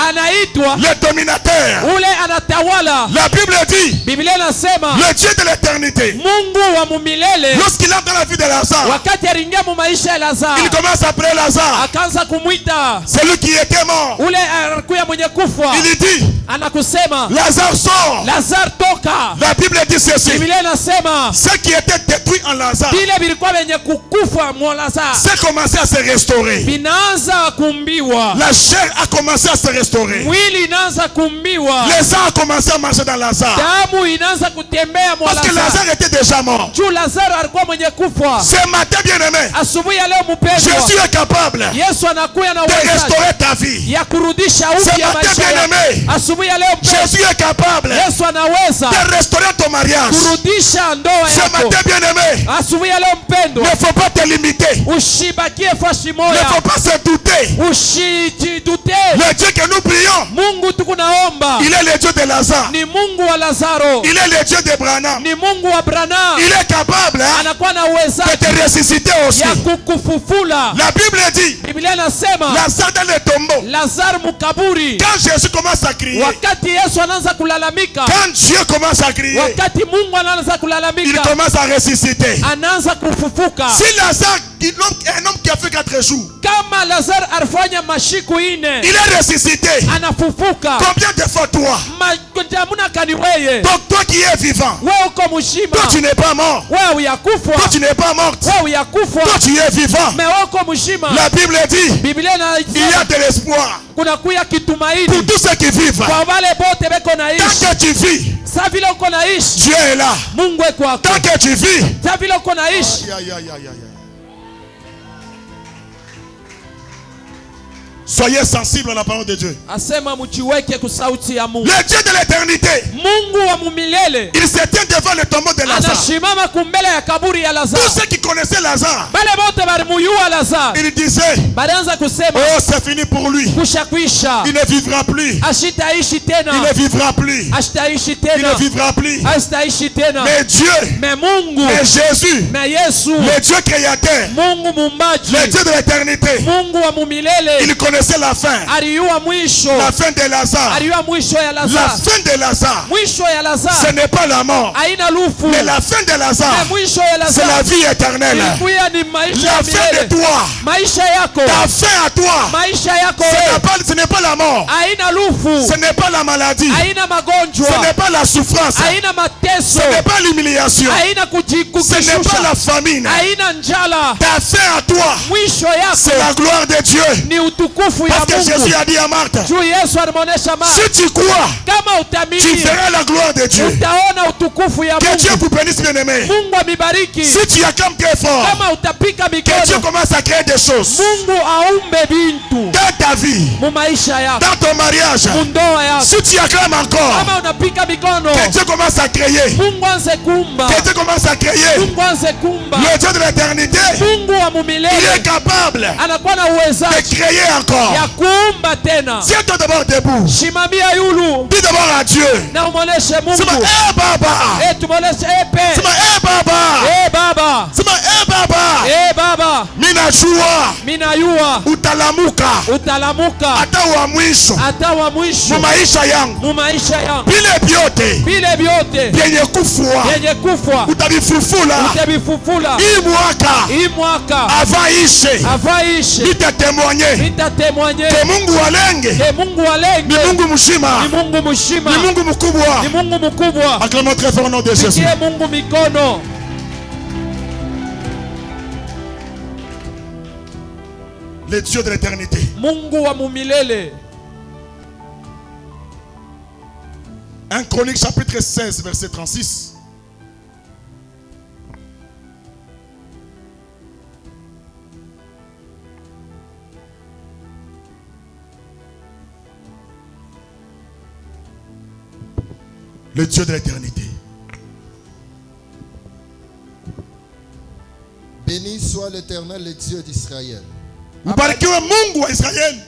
Anaitwa le dominateur. ule anatawala. La Bible dit, Biblia inasema le Dieu de l'éternité, Mungu wa mumilele lorsqu'il entre dans la vie de Lazare, wakati aliingia mu maisha ya Lazaro, il commence à appeler Lazare, akaanza kumwita celui qui était mort. ule alikuya mwenye kufa, Il dit, anakusema Lazare sort. Lazaro toka. La Bible dit ceci. Biblia inasema Ce qui était détruit en Lazare, vile vilikuwa vyenye kukufa mwa Lazaro c'est commencé à se restaurer. vinaanza kumbiwa, La chair a commencé à se restaurer. mwili inaanza kumbiwa, Les sang a commencé à marcher dans Lazare. damu inaanza kutembea mwa Parce que Lazaro. Lazare était déjà mort. Juu Lazaro alikuwa mwenye kufa. Ce matin, bien-aimé, Asubuhi ya leo mpendwa, Jésus est capable Yesu anakuya na de uwezo restaurer ta vie. ya kurudisha Ce upya matin, maisha yako. bien-aimé, Asubuhi ya leo mpendwa, Jésus est capable Yesu anaweza de restaurer ton mariage. kurudisha ndoa Ce yako. matin, bien-aimé, Asubuhi ya leo il mpendwa, ne faut pas te limiter. ushibakie fashi Il ne moya, faut pas se douter. usijidute. Le Dieu que nous prions, Mungu tukunaomba il est le Dieu de Lazare. ni Mungu wa Lazaro, Il est le Dieu de Branham. ni Mungu wa Branham. Il est capable hein, Anakuwa na de uwezaji te ressusciter aussi. ya kukufufula. La Bible dit, Biblia inasema Lazare dans le tombeau. Lazaro mukaburi, Quand Jésus commence à crier, wakati Yesu anaanza kulalamika, quand Dieu commence à crier, wakati Mungu anaanza il kulalamika, commence à ressusciter. anaanza kufufuka. Si Lazare, un homme qui a fait 4 jours, kama Lazaro alifanya mashiku ine il est ressuscité. anafufuka, Combien de fois toi? jamuna kani weye Donc toi qui es vivant, wewe uko mshima, toi tu n'es pas mort. wewe uyakufa, Toi tu n'es pas morte. wewe uyakufa, Toi tu es vivant. me wewe uko mshima. La Bible dit, Biblia il y a inasema de l'espoir kuna kuya pour kitumaini tous ceux qui vivent. kwa wale bote beko naishi. Tant que tu vis, Sa vile uko naishi, Dieu est là. Mungu eko kwako. Tant que tu vis, Sa vile uko naishi, aïe, aïe, aïe, aïe. Soyez sensibles à la parole de Dieu. asema mchiweke kusauti ya Mungu. Le Dieu de l'éternité, Mungu wa mumilele il se tient devant le tombeau de Lazare. anashimama kumbele ya kaburi ya Lazaro. Tous ceux qui connaissaient Lazare, Bale bote balimuyua Lazaro il disait, balianza kusema oh c'est fini pour lui. kushakwisha, Il ne vivra plus. ashitaishi tena, Il ne vivra plus. ashitaishi Il ne tena, vivra plus. ashitaishi tena. Mais Dieu, Me Mungu, mais Jésus, me Yesu, le Dieu créateur, Mungu mumbaji, le Dieu de l'éternité, Mungu wa mumilele il connaissait la fin. aliyua mwisho, La fin de Lazare. aliyua mwisho ya La Lazaro. fin de Lazare, Mwisho ya ce Lazaro n'est pas la mort. haina lufu, Mais la fin de na Lazare, mwisho ya c'est la Lazaro vie éternelle. ilikuwa ni maisha La ya fin de milele. toi, Maisha yako, ta fin à toi, maisha yako ce n'est pas la mort. haina lufu, Ce n'est pas la maladie. haina Ce magonjwa, n'est pas la souffrance. haina mateso, Ce n'est pas l'humiliation. haina Ce n'est pas kujikushusha, la famine. haina njala. Ta fin à toi, Mwisho c'est yako la gloire de Dieu. ni utukufu ya Parce que Jésus Mungu. a dit à Marthe, Juu Yesu alimuonesha Martha, si tu crois, kama tu utamini verras la gloire de Dieu. utaona utukufu ya Que Dieu Mungu. vous bénisse, bien-aimés. Mungu amibariki. Si tu acclames très fort, Kama utapika que Dieu mikono, commence à créer des choses Mungu aumbe bintu dans ta vie, mu maisha yako, dans ton mariage. mu ndoa yako. Si tu acclames encore, Kama unapika mikono, que Dieu commence à créer. Mungu anze kumba, Que Dieu commence à créer. Mungu anze kumba. Le Dieu de l'éternité, Mungu wa il est mumilele capable anakuwa na de uwezaji créer encore. ya kuumba tena. Tiens-toi d'abord debout. Shimamia yulu Dis d'abord à Dieu. na umuoneshe Sema, Mungu. Baba. Tumuoneshe pe. Sema, Baba. Baba. Sema, Baba. Baba. Minajua Minayua utalamuka utalamuka hata wa mwisho hata wa mwisho mu maisha yangu. mu maisha yangu. Vile vyote Vile vyote vyenye kufua yenye kufa utavifufula. utavifufula. Hii mwaka Hii mwaka avaishe avaishi nitatemwanye nitatemwanye ke Mungu walenge ke Mungu ni walenge Mungu mshima ni Mungu mshima ni Mungu mkubwa. ni Mungu mkubwa. Acclamons très fort au nom de Jésus. Pigie Mungu mikono. Le Dieu de l'éternité. Mungu wa mumilele. 1 Chronique chapitre 16 verset 36. Le Dieu de l'éternité. Béni soit l'Éternel, le Dieu d'Israël, Ubarikiwe Mungu wa Israeli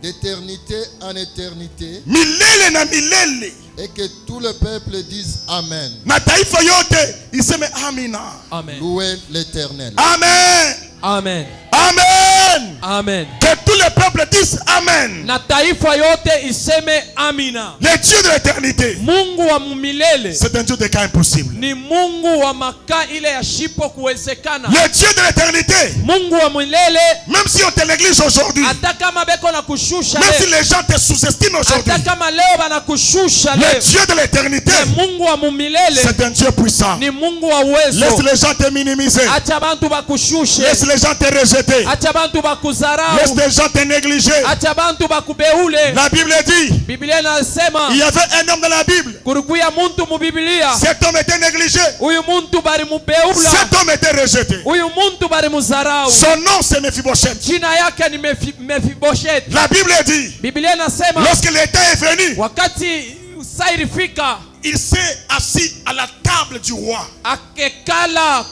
d'éternité en éternité, milele na milele. et que tout le peuple dise Amen. Mataifa yote iseme amina. Amen. Louez l'Éternel. Amen. Amen. Amen. Amen. Que tout le peuple dise amen. Na taifa yote iseme amina. Le Dieu de l'éternité, Mungu wa mumilele c'est un Dieu de cas impossible. ni Mungu wa makaa ile ya shipo kuwezekana. Le Dieu de l'éternité, Mungu wa milele, même si on te néglige aujourd'hui, hata kama beko na kushusha même si leo, les gens te sous-estiment aujourd'hui, hata kama leo banakushusha le leo, Dieu de l'éternité, Mungu wa mumilele c'est un Dieu puissant. ni Mungu wa Laisse uwezo. les gens te minimiser. Acha bantu bakushushe, Laisse les gens te rejeter. acha bantu bakuzarau, Laisse les gens te négliger. acha bantu bakubeule. La Bible dit, Biblia inasema il y avait un homme dans la Bible. kulikuya muntu mu Biblia, Cet homme était négligé. huyu muntu bali mubeula, Cet homme était rejeté. huyu muntu bali muzarau. Son nom c'est Mephibosheth. Jina yake ni Mephibosheth. La Bible dit, Biblia inasema lorsque l'état est venu, wakati saa ilifika, il s'est assis à la table du roi akekala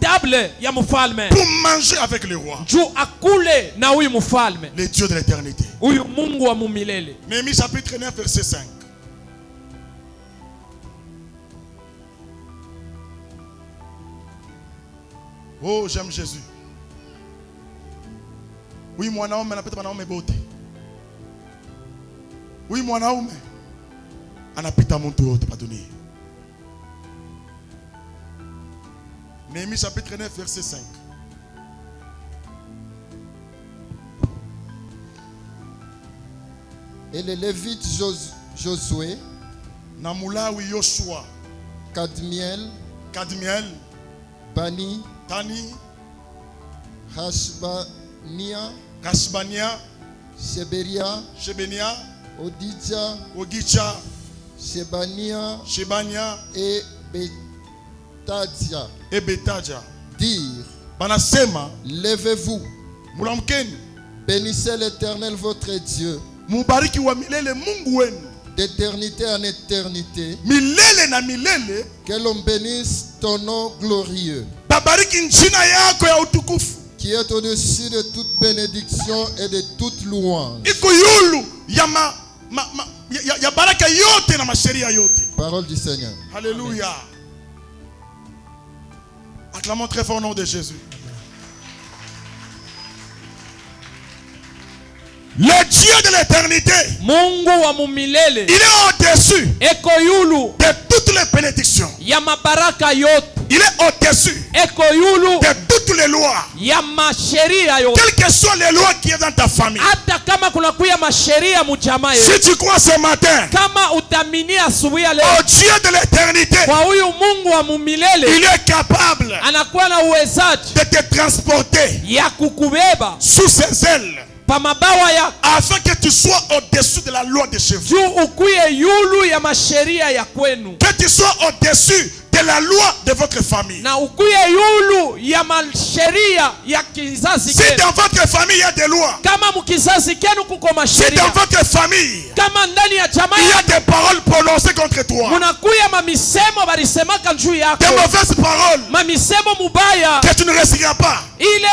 table ya mfalme pour manger avec le roi. juu akule na huyu mfalme, Le Dieu de l'éternité. huyu Mungu wa mumilele. Néhémie chapitre 9 verset 5. Oh, j'aime Jésus. Oui, mwanaume anapita wanaume bote. Oui, mwanaume anapita mtu wote pa dunia. Néhémie chapitre 9 verset 5. Et les Lévites Josué, na Mulawi Yoshua, Kadmiel, Kadmiel, Bani, Tani, Hashbania, Kashbania, Sheberia, Shebenia, Odidja, Ogicha, Shebania Shebania et Betadia et Betaja. dire: Banasema, levez-vous, mulamkeni, bénissez l'Éternel votre Dieu, mubariki wa milele Mungu wenu. d'éternité en éternité, Milele na milele, que l'on bénisse ton nom glorieux, babariki njina yako ya utukufu. qui est au-dessus de toute bénédiction et de toute louange. Iko yulu ya ya baraka yote na masheria yote. Parole du Seigneur. Alléluia. Acclamons très fort au nom de Jésus. Le Dieu de l'éternité, Mungu wa mumilele il est au-dessus eko yulu de toutes les bénédictions. ya mabaraka yote, Il est au-dessus eko yulu de toutes les lois. ya masheria yote. Quelles que soient les lois qui sont dans ta famille. Hata kama kuna kuya masheria mujamaa Si yote, tu crois ce matin kama utamini asubuhi ya leo au Dieu de l'éternité, kwa huyu Mungu wa mumilele, il est capable anakuwa na uwezaji de te transporter ya kukubeba sous ses ailes pa mabawa ya afin que tu sois au-dessus de la loi de chez vous. juu, ukuye yulu ya masheria ya kwenu, Que tu sois au-dessus de la loi de votre famille. na ukuye yulu ya masheria ya kizazi Si kenu. dans votre famille il y a des lois, Kama mukizazi kenu kuko si dans masheria, votre famille kama ndani ya jamaa il y a des paroles prononcées contre toi, munakuya mamisemo balisemaka njuu des yako, mauvaises paroles mamisemo mubaya, que tu ne réussiras pas, ile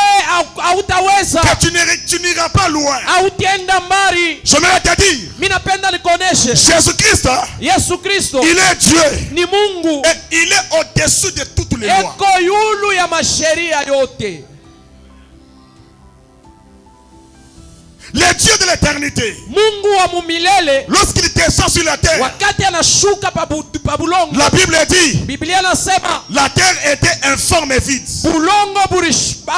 hautaweza, que tu n'iras pas loin. hautienda mbali. J'aimerais te dire, Mimi napenda nikoneshe Jésus-Christ, Yesu Kristo il est Dieu ni Mungu, et il est au-dessus de toutes les lois. eko yulu ya masheria yote. Le Dieu de l'éternité, Mungu wa mumilele lorsqu'il descend sur la terre, wakati anashuka pa bulongo, la Bible dit, Biblia nasema la terre était informe et vide. bulongo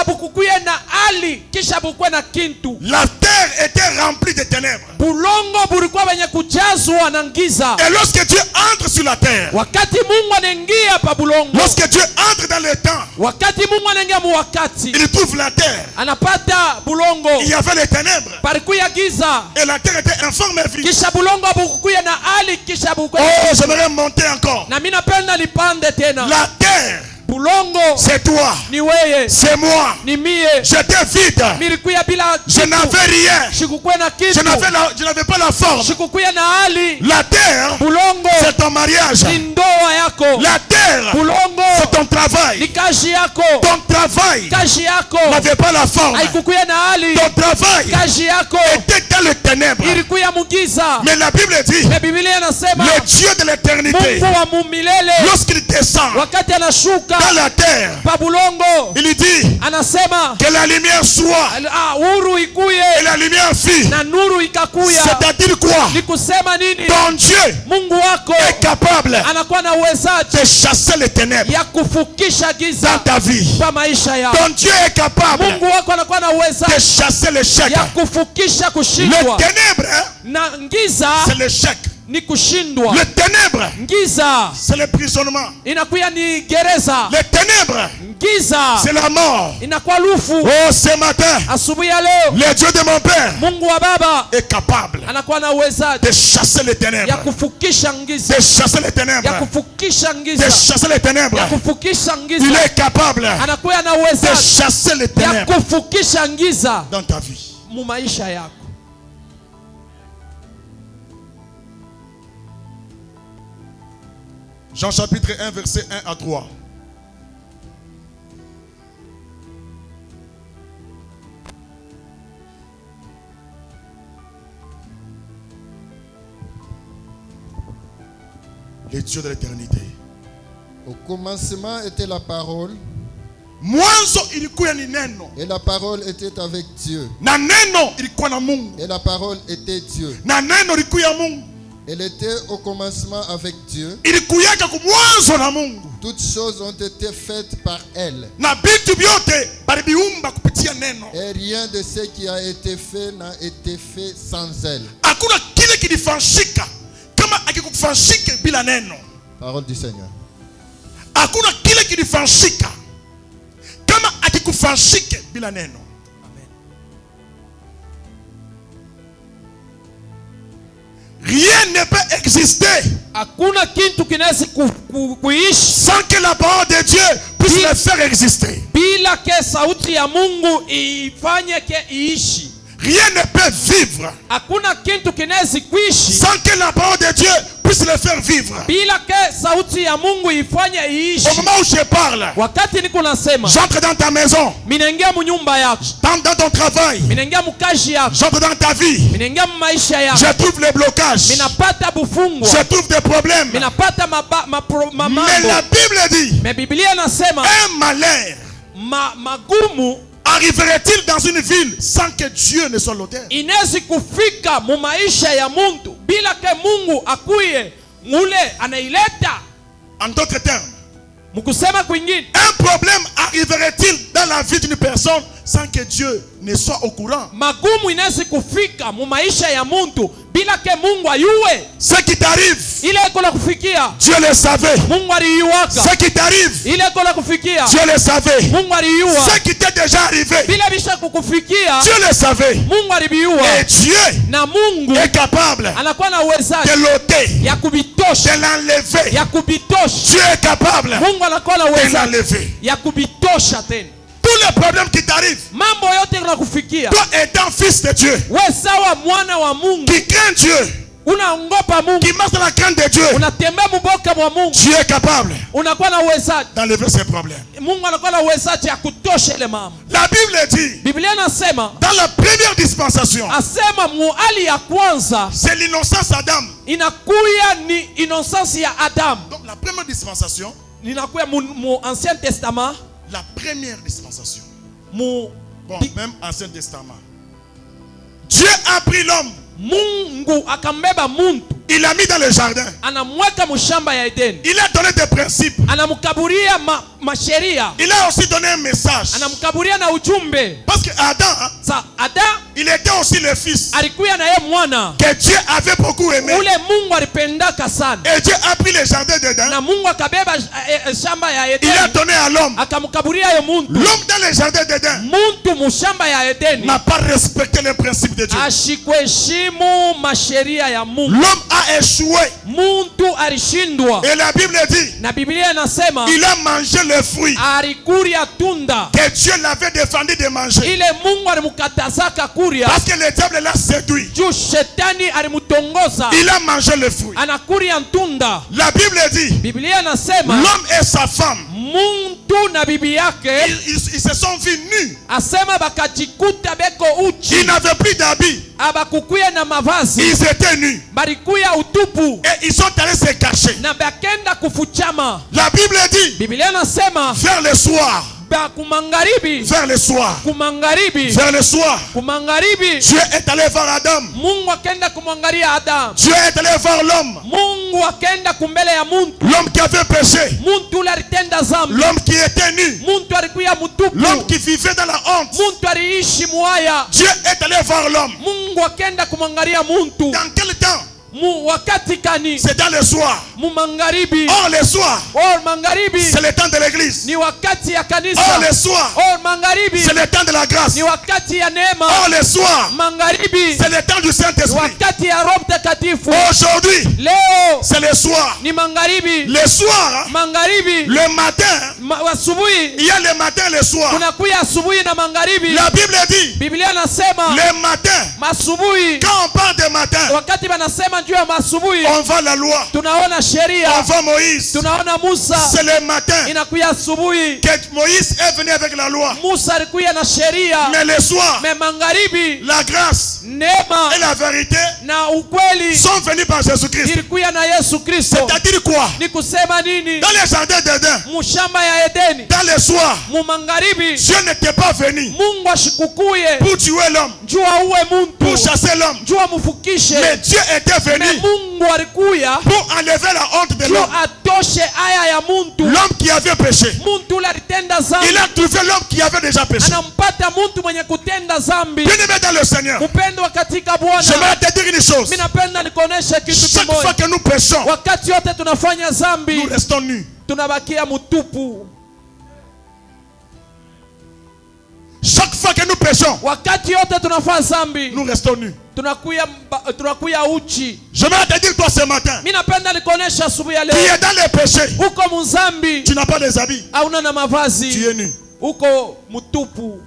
bukukuye na ali kisha bukwe na kintu. La terre était remplie de ténèbres. Bulongo bulikuwa benye kujazwa na giza. Et lorsque Dieu entre sur la terre, Wakati Mungu anaingia pa bulongo, lorsque Dieu entre dans le temps, wakati Mungu anaingia mu wakati, il trouve la terre. anapata bulongo, Il y avait les ténèbres. palikuya giza, Et la terre était informe et vide. kisha bulongo bukukuye na ali kisha bukwe. Oh, j'aimerais monter encore. Na mimi napenda nipande tena. La terre, Bulongo c'est toi, ni weye, c'est moi. ni mie. J'étais vide. Milikuya bila Je kitu, n'avais rien. shikukuya na Je kitu, n'avais pas la forme. shikukuya na hali. La terre, Bulongo c'est ton mariage. ni ndoa yako. La terre, Bulongo c'est ton travail. ni kazi yako. Ton travail Kazi yako n'avait pas la forme. haikukuya na hali. Ton travail Kazi yako était dans le ténèbres. ilikuya mugiza. Mais la Bible dit, Na Biblia inasema le Dieu de l'éternité, Mungu wa mumilele lorsqu'il descend wakati anashuka dans la terre, pa bulongo, il dit anasema que la lumière soit huru et ikuye la lumière fut. na nuru ikakuya. C'est-à-dire quoi? Ni kusema nini? Ton Dieu Mungu wako est capable anakuwa na uwezaji de chasser les ténèbres ya kufukisha dans giza ta vie. pa maisha yako. Ton Dieu est capable Mungu wako anakuwa na de uwezaji chasser l'échec. ya kufukisha Le kushindwa. ténèbre, hein, Na giza c'est l'échec. ni kushindwa. Le ténèbre, Giza c'est l'emprisonnement. inakuwa ni gereza. Les ténèbres, Giza c'est la mort. inakuwa lufu. Oh, ce matin, Asubuhi ya leo le Dieu de mon Père Mungu wa baba est capable anakuwa na uwezaji de chasser les ya ténèbres. kufukisha giza, De chasser les ya ténèbres. kufukisha De giza, chasser les ténèbres. ya kufukisha Il giza. est capable Anakuwa na de uwezaji chasser les ya ténèbres kufukisha giza dans ta vie. mu maisha yako. Jean chapitre 1, verset 1 à 3. Les dieux de l'éternité. Au commencement était la parole, Mwanzo ilikuwa ni neno. et la parole était avec Dieu, Na neno ilikuwa na Mungu. et la parole était Dieu. Na neno ilikuwa ya Mungu. Elle était au commencement avec Dieu. Ilikuwa kumwanzo na Mungu. Toutes choses ont été faites par elle, Na vitu vyote baliviumba kupitia neno. et rien de ce qui a été fait n'a été fait sans elle. Hakuna kile kilifanyika kama akikufanyika bila neno. Parole du Seigneur. Hakuna kile kilifanyika kama akikufanyika bila neno. Rien ne peut exister Hakuna kitu kinaweza kuishi sans que la parole de Dieu puisse le faire exister. bila ke sauti ya Mungu ifanye ke iishi. Rien ne peut vivre Hakuna kitu kinaweza kuishi sans que la parole de Dieu puisse le faire vivre. bila ke sauti ya Mungu ifanye iishi. Au moment où je parle, Wakati niko nasema, j'entre dans ta maison, minaingia mu nyumba yako, dans ton travail, minaingia mu kazi yako, j'entre dans ta vie, minaingia mu maisha yako, je trouve les blocages, minapata bufungwa, je trouve des problèmes. minapata Mais mambo. la Bible dit, Mais Biblia nasema un malheur magumu arriverait-il dans une ville sans que Dieu ne soit l'auteur? inawezi kufika mu maisha ya muntu bila ke Mungu akuye mule anaileta. En d'autres termes, Mkusema kwingine, un problème arriverait-il dans la vie d'une personne sans que Dieu ne soit au courant? magumu inawezi kufika mu maisha ya muntu bila ke Mungu ayuwe. Ce qui t'arrive, Ile iko la kufikia Dieu le savait. Mungu aliyuwaka. Ce qui t'arrive, Ile iko la kufikia Dieu le savait. Mungu aliyuwa. Ce qui t'est déjà arrivé, Bila bisha kukufikia Dieu le savait. Mungu aliyuwa. Et Dieu Na Mungu est capable anakuwa na uwezaji de l'ôter, ya kubitosha, de l'enlever. ya kubitosha. Dieu est capable Mungu anakuwa na de uwezaji l'enlever. ya kubitosha tena. Tous les problèmes qui t'arrivent, Mambo yote yanakufikia toi étant fils de Dieu, wewe sawa mwana wa Mungu, qui craint Dieu, unaongopa Mungu, qui marche dans la crainte de Dieu, unatembea muboka mwa Mungu, Dieu est capable unakuwa na uwezaji. d'enlever ces problèmes. Mungu anakuwa na uwezaji ya kutosha ile mambo. La Bible dit, Biblia inasema, dans la première dispensation, asema muali ya kwanza c'est l'innocence Adam. inakuya ni innocence ya Adam. Donc la première dispensation, Ninakuya mu Ancien Testament, la première dispensation, mu bon, même Ancien Testament, Dieu a pris l'homme, Mungu akambeba muntu, il l'a mis dans le jardin, anamweka mushamba ya Edeni, il a donné des principes, anamkaburia masheria, il a aussi donné un message. anamkaburia na ujumbe. Parce que Adam, Sa Adam il était aussi le fils alikuya na ye mwana que Dieu avait beaucoup aimé. ule Mungu alipendaka sana, Et Dieu a pris le jardin dedans, na Mungu akabeba shamba ya il a Edeni donné à l'homme. akamkaburia ye muntu. L'homme dans le jardin dedans Muntu mushamba ya Edeni n'a pas respecté les principes de Dieu. ashikuheshimu masheria ya Mungu. L'homme a échoué. Muntu alishindwa, Et la Bible dit, na Biblia inasema il a mangé le fruit alikuria tunda que Dieu l'avait défendu de manger. ile Mungu alimkatazaka kuria, Parce que le diable l'a séduit. juu shetani alimutongoza Il a mangé le fruit. anakuria tunda. La Bible dit, Biblia inasema l'homme et sa femme, muntu na bibi yake ils se sont vus nus. asema bakajikuta beko Ils uchi, n'avaient plus d'habits. abakukuya na mavazi, Ils étaient nus. balikuya utupu Et ils sont allés se cacher. na bakenda kufuchama. La Bible dit, Biblia inasema vers le soir, kumangaribi, vers le soir, kumangaribi, vers le soir, kumangaribi, Dieu est allé voir Adam. Mungu akenda kumwangalia Adam. Dieu est allé voir l'homme. Mungu akenda kumbele ya muntu, L'homme qui avait péché. muntu ule alitenda zambi, L'homme qui était nu. muntu alikuya mutupu, L'homme qui vivait dans la honte. muntu aliishi muaya. Dieu est allé voir l'homme. Mungu akenda kumwangalia muntu Dans quel temps? wakati kani? C'est dans le soir. Mu magharibi. Or le soir, Magharibi c'est le temps de l'église. ni wakati ya kanisa. Or le soir, Magharibi c'est le temps de la grâce. ni wakati ya neema. Or le soir, Magharibi c'est le temps du Saint-Esprit. wakati ya Roho Mtakatifu. Aujourd'hui, Leo c'est le soir. ni magharibi. Le soir, Magharibi le matin, asubuhi, il y a le matin et le soir. kunakuya asubuhi na magharibi. La Bible dit, Biblia nasema le matin, masubuhi, quand on parle de matin, wakati banasema juu ya masubuhi, on voit la loi, tunaona on sheria, voit Moïse. tunaona Musa. C'est le matin Inakuya asubuhi, que Moïse est venu avec la loi. Musa alikuya na sheria. Mais le soir, Me magharibi, la grâce neema et la vérité na ukweli sont venus par Jésus-Christ. ilikuya na Yesu Kristo. C'est-à-dire quoi? Ni kusema nini? Dans les jardins d'Éden, Mushamba ya Edeni, dans le soir, mu magharibi, Dieu n'était pas venu Mungu ashikukuye pour tuer l'homme. juu auwe muntu, pour chasser l'homme. juu amufukishe. Mais Dieu était Me venu Mungu alikuya pour enlever la honte de juu l'homme. atoshe aya ya muntu. L'homme qui avait péché. Muntu ule alitenda zambi. Il a trouvé l'homme qui avait déjà péché. Anampata muntu mwenye kutenda zambi. Bien-aimé dans le Seigneur, Mpendwa katika Bwana, j'aimerais te dire une chose. mimi napenda nikuoneshe kitu Chaque fois kimoja. que nous péchons, Wakati yote tunafanya zambi, nous restons nus. tunabakia mutupu. Chaque fois que nous péchons, Wakati yote tunafanya zambi, nous restons nus. tunakuya uchi. J'aimerais te dire toi ce matin, Mimi napenda nikuoneshe asubuhi ya qui leo, est dans les péchés, uko mzambi, tu n'as pas des habits, hauna na tu mavazi, es nu. uko mutupu.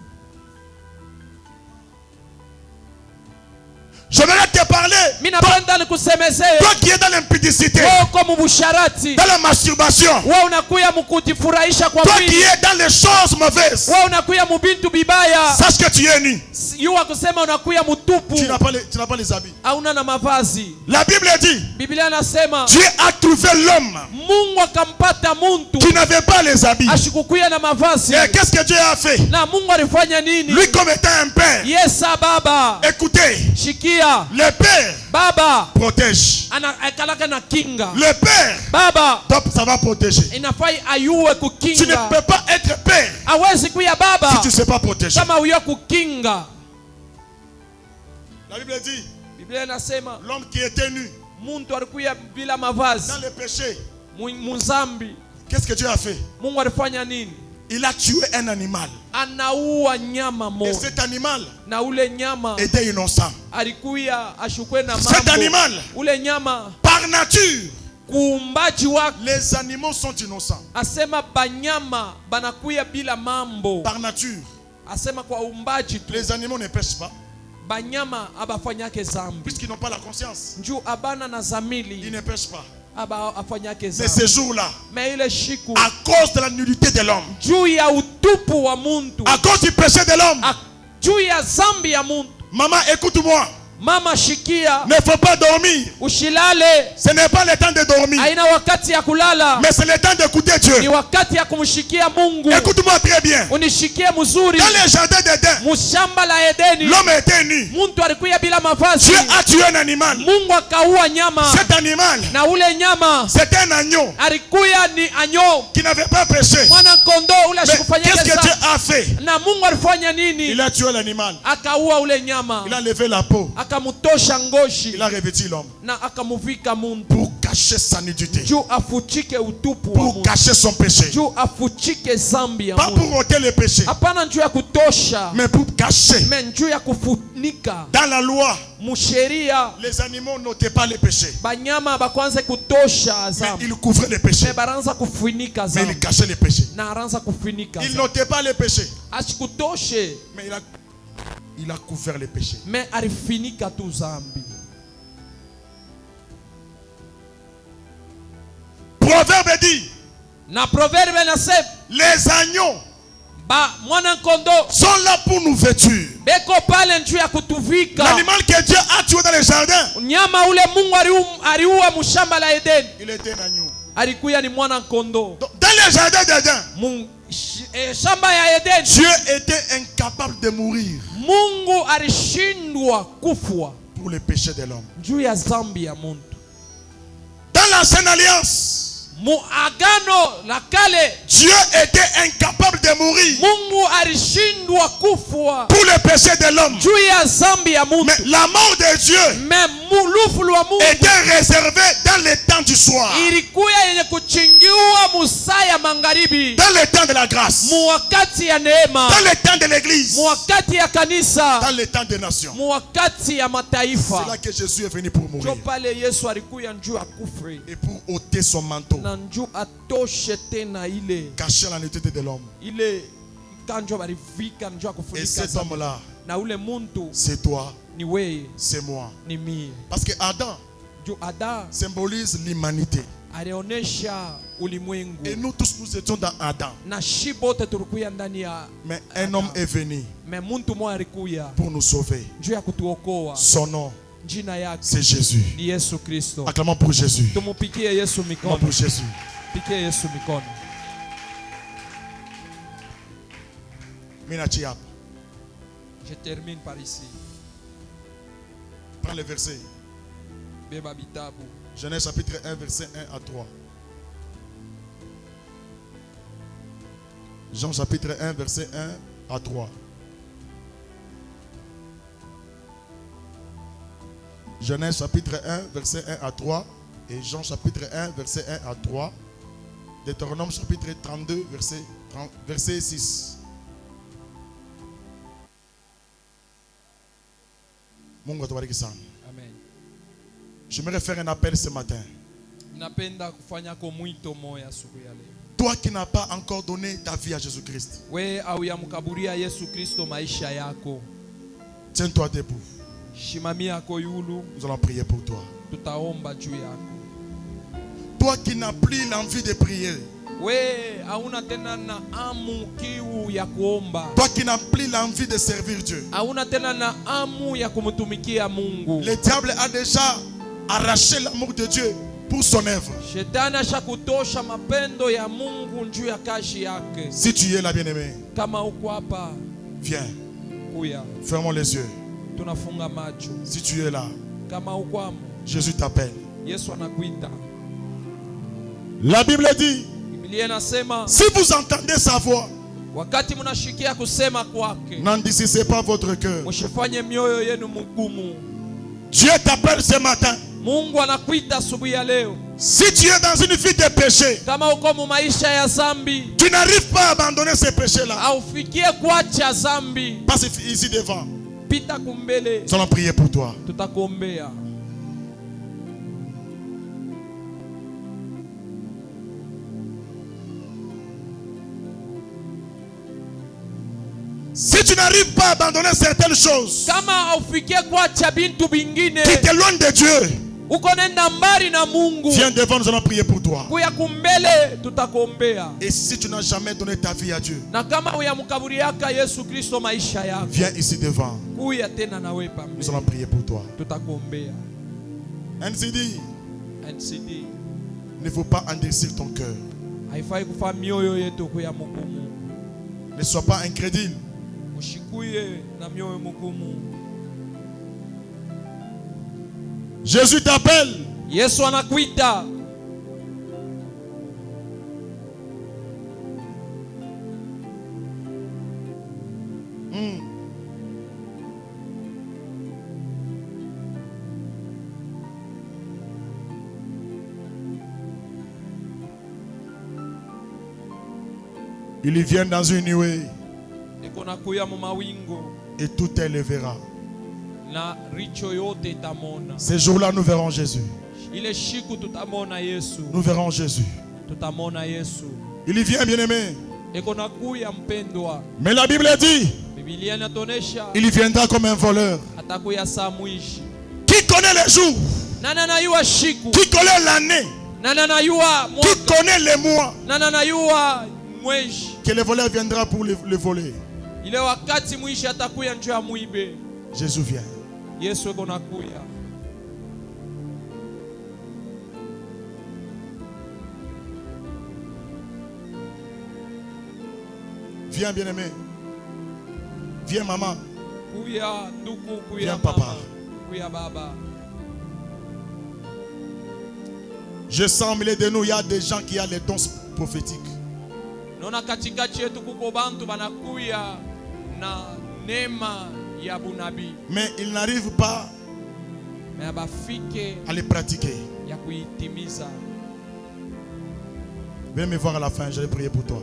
J'aimerais te parler, Mimi napenda nikusemezee, toi qui es dans l'impudicité, wewe uko mubusharati, dans la masturbation, wewe unakuya mukujifurahisha kwa toi qui mwili, es dans les choses mauvaises, wewe unakuya mubintu bibaya, sache que tu es nu. yuwa kusema unakuya mutupu, Tu n'as pas les habits. hauna na mavazi. La Bible dit, Biblia inasema Dieu a trouvé l'homme Mungu akampata muntu qui n'avait pas les habits. ashikukuya na mavazi. Et qu'est-ce que Dieu a fait? Na Mungu alifanya nini? Lui comme étant un père. Yesa baba, Écoutez, shikia, le père baba protège. akalaka na kinga. Le père, Baba top, ça va protéger. inafai ayuwe Tu ne kukinga. peux pas être père Hawezi kuya baba si tu ne sais pas protéger. kama uyo kukinga. La Bible dit, Biblia inasema l'homme qui était nu muntu alikuya bila mavazi, dans le péché, muzambi. qu'est-ce que Dieu a fait? Mungu alifanya nini? Il a tué un animal. Anaua nyama Et moja, cet animal na ule nyama était innocent. alikuya ashukwe na Cet mambo. animal, Ule nyama par nature, kuumbaji wake les animaux sont innocents. asema banyama banakuya bila mambo. Par nature, Asema kwa uumbaji tu les animaux ne pêchent pas, banyama abafanyake zambi, puisqu'ils n'ont pas la conscience. njuu abana na Ils zamili ne pêchent pas. aba afanyake Mais zambi. ces jours-là, Me ile shiku à cause de la nudité de l'homme, juu ya utupu wa muntu, à cause du péché de l'homme, juu ya zambi ya muntu. maman, écoute-moi, Mama shikia, ne faut pas dormir. ushilale, Ce n'est pas le temps de dormir, haina wakati ya kulala, mais c'est le temps d'écouter ni Dieu. wakati ya kumshikia Mungu. Écoute-moi très bien. Unishikie mzuri. Dans le jardin d'Éden, Mushamba la Edeni, l'homme était nu. muntu alikuya bila mavazi. Dieu a tué un animal. Mungu akaua nyama, Cet animal, na ule nyama c'est un agneau alikuya ni anyo, qui n'avait pas péché. mwana kondoo ule Mais ashikufanyake qu'est-ce que Dieu zambi. a fait? Na Mungu alifanya nini? Il a tué l'animal. Akaua ule nyama, Il a levé la peau. akamutosha ngoshi, Il a revêtu l'homme na akamuvika muntu pour cacher sa nudité, juu afuchike utupu wa pour muntu, cacher son péché. juu afuchike zambi ya Pas muntu. pour ôter le péché, Hapana njuu ya kutosha, mais pour cacher. me njuu ya kufunika. Dans la loi, Musheria les animaux n'ôtaient pas le péché, banyama bakwanze kutosha mais zambi, ils couvraient le péché, me baranza kufunika mais zambi, ils cachaient le péché. na aranza kufunika Ils zambi. n'ôtaient pas le péché, Asikutoshe, mais il a couvert le péché. me alifinika tu zambi. Proverbe dit, Na proverbe nasema les agneaux ba mwana kondo sont là pour nous vêtir. beko pale njuu ya kutuvika. L'animal que Dieu a tué dans le jardin, Nyama ule Mungu aliua mushamba la Edeni, il était un agneau. alikuya ni mwana kondo. Donc, dans le jardin d'Éden, Shamba ya Edeni, Dieu était incapable de mourir Mungu alishindwa kufwa pour le péché de l'homme. njuu ya zambi ya muntu. Dans l'ancienne alliance, Mu agano la kale Dieu était incapable de mourir Mungu alishindwa kufwa pour le péché de l'homme. juu ya zambi ya muntu. Mais la mort de Dieu Me lufu lwa Mungu était réservée dans le temps du soir, ilikuya yenye kuchingiwa musaa ya magharibi, dans le temps de la grâce, mu wakati ya neema, dans le temps de l'église, mu wakati ya kanisa, dans le temps des nations. mu wakati ya C'est mataifa. là que Jésus est venu pour mourir Njo pale Yesu alikuya njuu akufe et pour ôter son manteau, na njuu atoshe tena ile cacher la nudité de l'homme. ile kanjo balivika njuu Et akufunika cet zambi. homme-là, Na ule muntu c'est toi, ni weye, c'est moi. ni mie. Parce que Adam Juu Ada symbolise l'humanité. alionesha ulimwengu, Et nous tous, nous étions dans Adam. na shi bote tulikuya ndani ya Mais un homme est venu me muntu mmoja alikuya pour nous sauver. njuu ya kutuokoa. Son nom, Jina yake c'est Jésus. ni Yesu Kristo. Acclamons pour Jésus. Tumupikie Yesu Acclamons mikono, pour Jésus. pikie Yesu mikono. Minachi hapa. Je termine par ici. Prends les versets. Beba bitabu. Genèse chapitre 1, verset 1 à 3. Jean chapitre 1, verset 1 à 3. Genèse chapitre 1, verset 1 à 3. Et Jean chapitre 1, verset 1 à 3. Deutéronome chapitre 32, verset 6. Mungu atubariki sana. Amen. J'aimerais faire un appel ce matin. Napenda kufanya ko mwito moya asubuhi ya leo. Toi qui n'as pas encore donné ta vie à Jésus-Christ, We au yamkaburia Yesu Kristo maisha yako. tiens-toi debout. Shimamia yako yulu, Nous allons prier pour toi. tutaomba juu yako. Toi qui n'as plus l'envie de prier, We hauna tena na amu kiu ya kuomba. toi qui n'as plus l'envie de servir Dieu, Hauna tena na amu ya kumtumikia Mungu. le diable a déjà arraché l'amour de Dieu pour son œuvre. Shetani ashakutosha mapendo ya Mungu juu ya kazi yake. Si tu es là, bien-aimé, Kama uko hapa, viens, kuya. fermons les yeux. Tunafunga macho. Si tu es là, Kama uko hapa, Jésus t'appelle. Yesu anakuita. La Bible dit, Biblia inasema si vous entendez sa voix, wakati mnashikia kusema kwake, n'endurcissez pas votre cœur. msifanye mioyo yenu mgumu. Dieu t'appelle ce matin. Mungu anakuita asubuhi ya leo. Si tu es dans une vie de péché, Kama uko mu maisha ya zambi, tu n'arrives pas à abandonner ces péchés-là. aufikie kuacha zambi, Passe ici devant. pita kumbele, Nous allons prier pour toi. tutakuombea. Si tu n'arrives pas à abandonner certaines choses Kama aufikie kuacha bintu bingine, qui t'éloignent de Dieu, uko nenda mbali na Mungu, viens devant, nous allons prier pour toi. kuya kumbele, tutakuombea. Et si tu n'as jamais donné ta vie à Dieu, Na kama uyamkaburiaka Yesu Kristo maisha yako, viens ici devant. kuya tena na wewe Nous pambele, allons prier pour toi. tutakuombea. NCD, NCD ne faut pas endurcir ton cœur. haifai kufa mioyo yetu kuya mugumu. Ne sois pas incrédule. Ushikuye na mioyo mugumu. Jésus t'appelle. Yesu anakuita. Il y vient dans une nuée Iko nakuya mu mawingo et tout élèvera. na richo yote itamona. Ces jours-là, nous verrons Jésus. Ile shiku tutamona Yesu. Nous verrons Jésus. Tutamona Yesu. Il y vient, bien-aimé. Iko nakuya mpendwa. Mais la Bible dit, Biblia inatonesha il viendra comme un voleur. atakuya saa mwishi. Qui connaît les jours? Nana nayua shiku. Qui connaît l'année? Nana nayua Qui mwaka. connaît les mois? Nana nayua mweshi. Que le voleur viendra pour le voler. Ile wakati mwishi atakuya njoo ya muibe. Jésus vient. Yesu iko nakuya. Viens, bien-aimé. Viens, maman. Kuya ndugu, kuya Viens, mama, papa. kuya baba. Je sens au milieu de nous, il y a des gens qui ont les dons prophétiques. Naona katikati yetu kuko bantu banakuya na neema ya bunabii. Mais ils n'arrivent pas Na bafike à les pratiquer. ya kuitimiza. Viens me voir à la fin, je vais prier pour toi.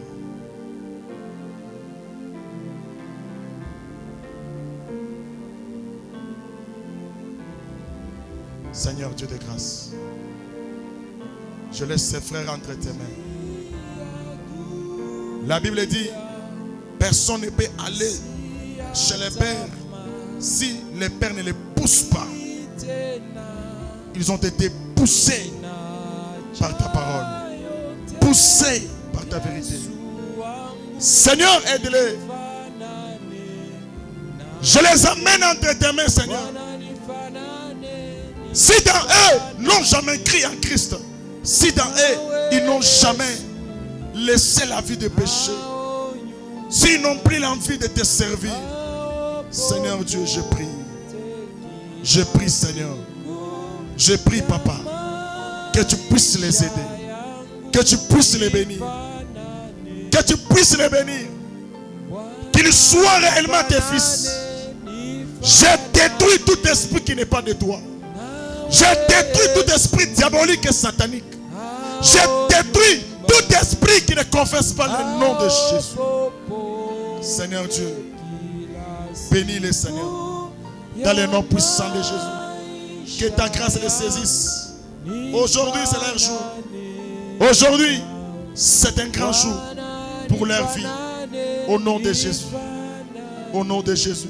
Seigneur Dieu de grâce, je laisse ces frères entre tes mains. La Bible dit, personne ne peut aller chez les pères si les pères ne les poussent pas. Ils ont été poussés par ta parole, poussés par ta vérité. Seigneur, aide-les. Je les amène entre tes mains, Seigneur. Si dans eux, n'ont jamais crié en Christ, si dans eux, ils n'ont jamais laissé la vie de péché, s'ils n'ont plus l'envie de te servir, Seigneur Dieu, je prie. Je prie, Seigneur. Je prie, Papa, que tu puisses les aider. Que tu puisses les bénir. Que tu puisses les bénir. Qu'ils soient réellement tes fils. Je détruis tout esprit qui n'est pas de toi. Je détruis tout esprit diabolique et satanique. Je détruis tout esprit qui ne confesse pas le nom de Jésus. Seigneur Dieu, bénis-les, Seigneur, dans le nom puissant de Jésus. Que ta grâce les saisisse. Aujourd'hui, c'est leur jour. Aujourd'hui, c'est un grand jour pour leur vie. Au nom de Jésus. Au nom de Jésus.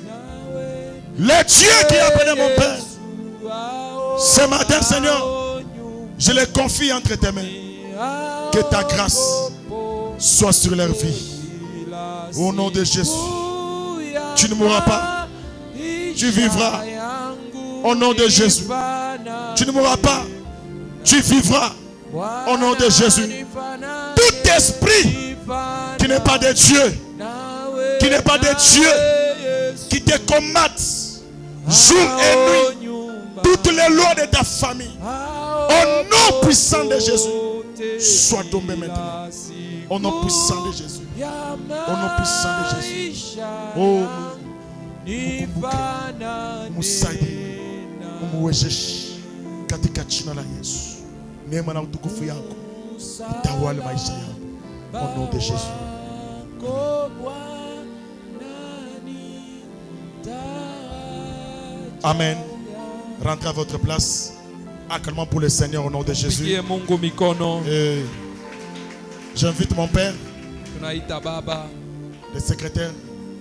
Le Dieu qui a appelé mon Père, ce matin, Seigneur, je les confie entre tes mains. Que ta grâce soit sur leur vie. Au nom de Jésus. Tu ne mourras pas. Tu vivras. Au nom de Jésus. Tu ne mourras pas. Tu vivras. Au nom de Jésus. Tout esprit qui n'est pas de Dieu, qui n'est pas de Dieu, qui te combatte jour et nuit, toutes les lois de ta famille, au nom puissant de Jésus, sois tombé maintenant. Au nom puissant de Jésus. Au nom puissant de Jésus. Oh, Musaidi, Umuwejeshi, katika jina la Yesu. Neema na utukufu yako itawale maisha yako. Au nom de Jésus. Amen. Rentrez à votre place. Acclamons pour le Seigneur au nom de Jésus. Pigie Mungu mikono. Et j'invite mon père, Tunaita baba, le secrétaire,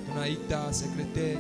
tunaita sekretari,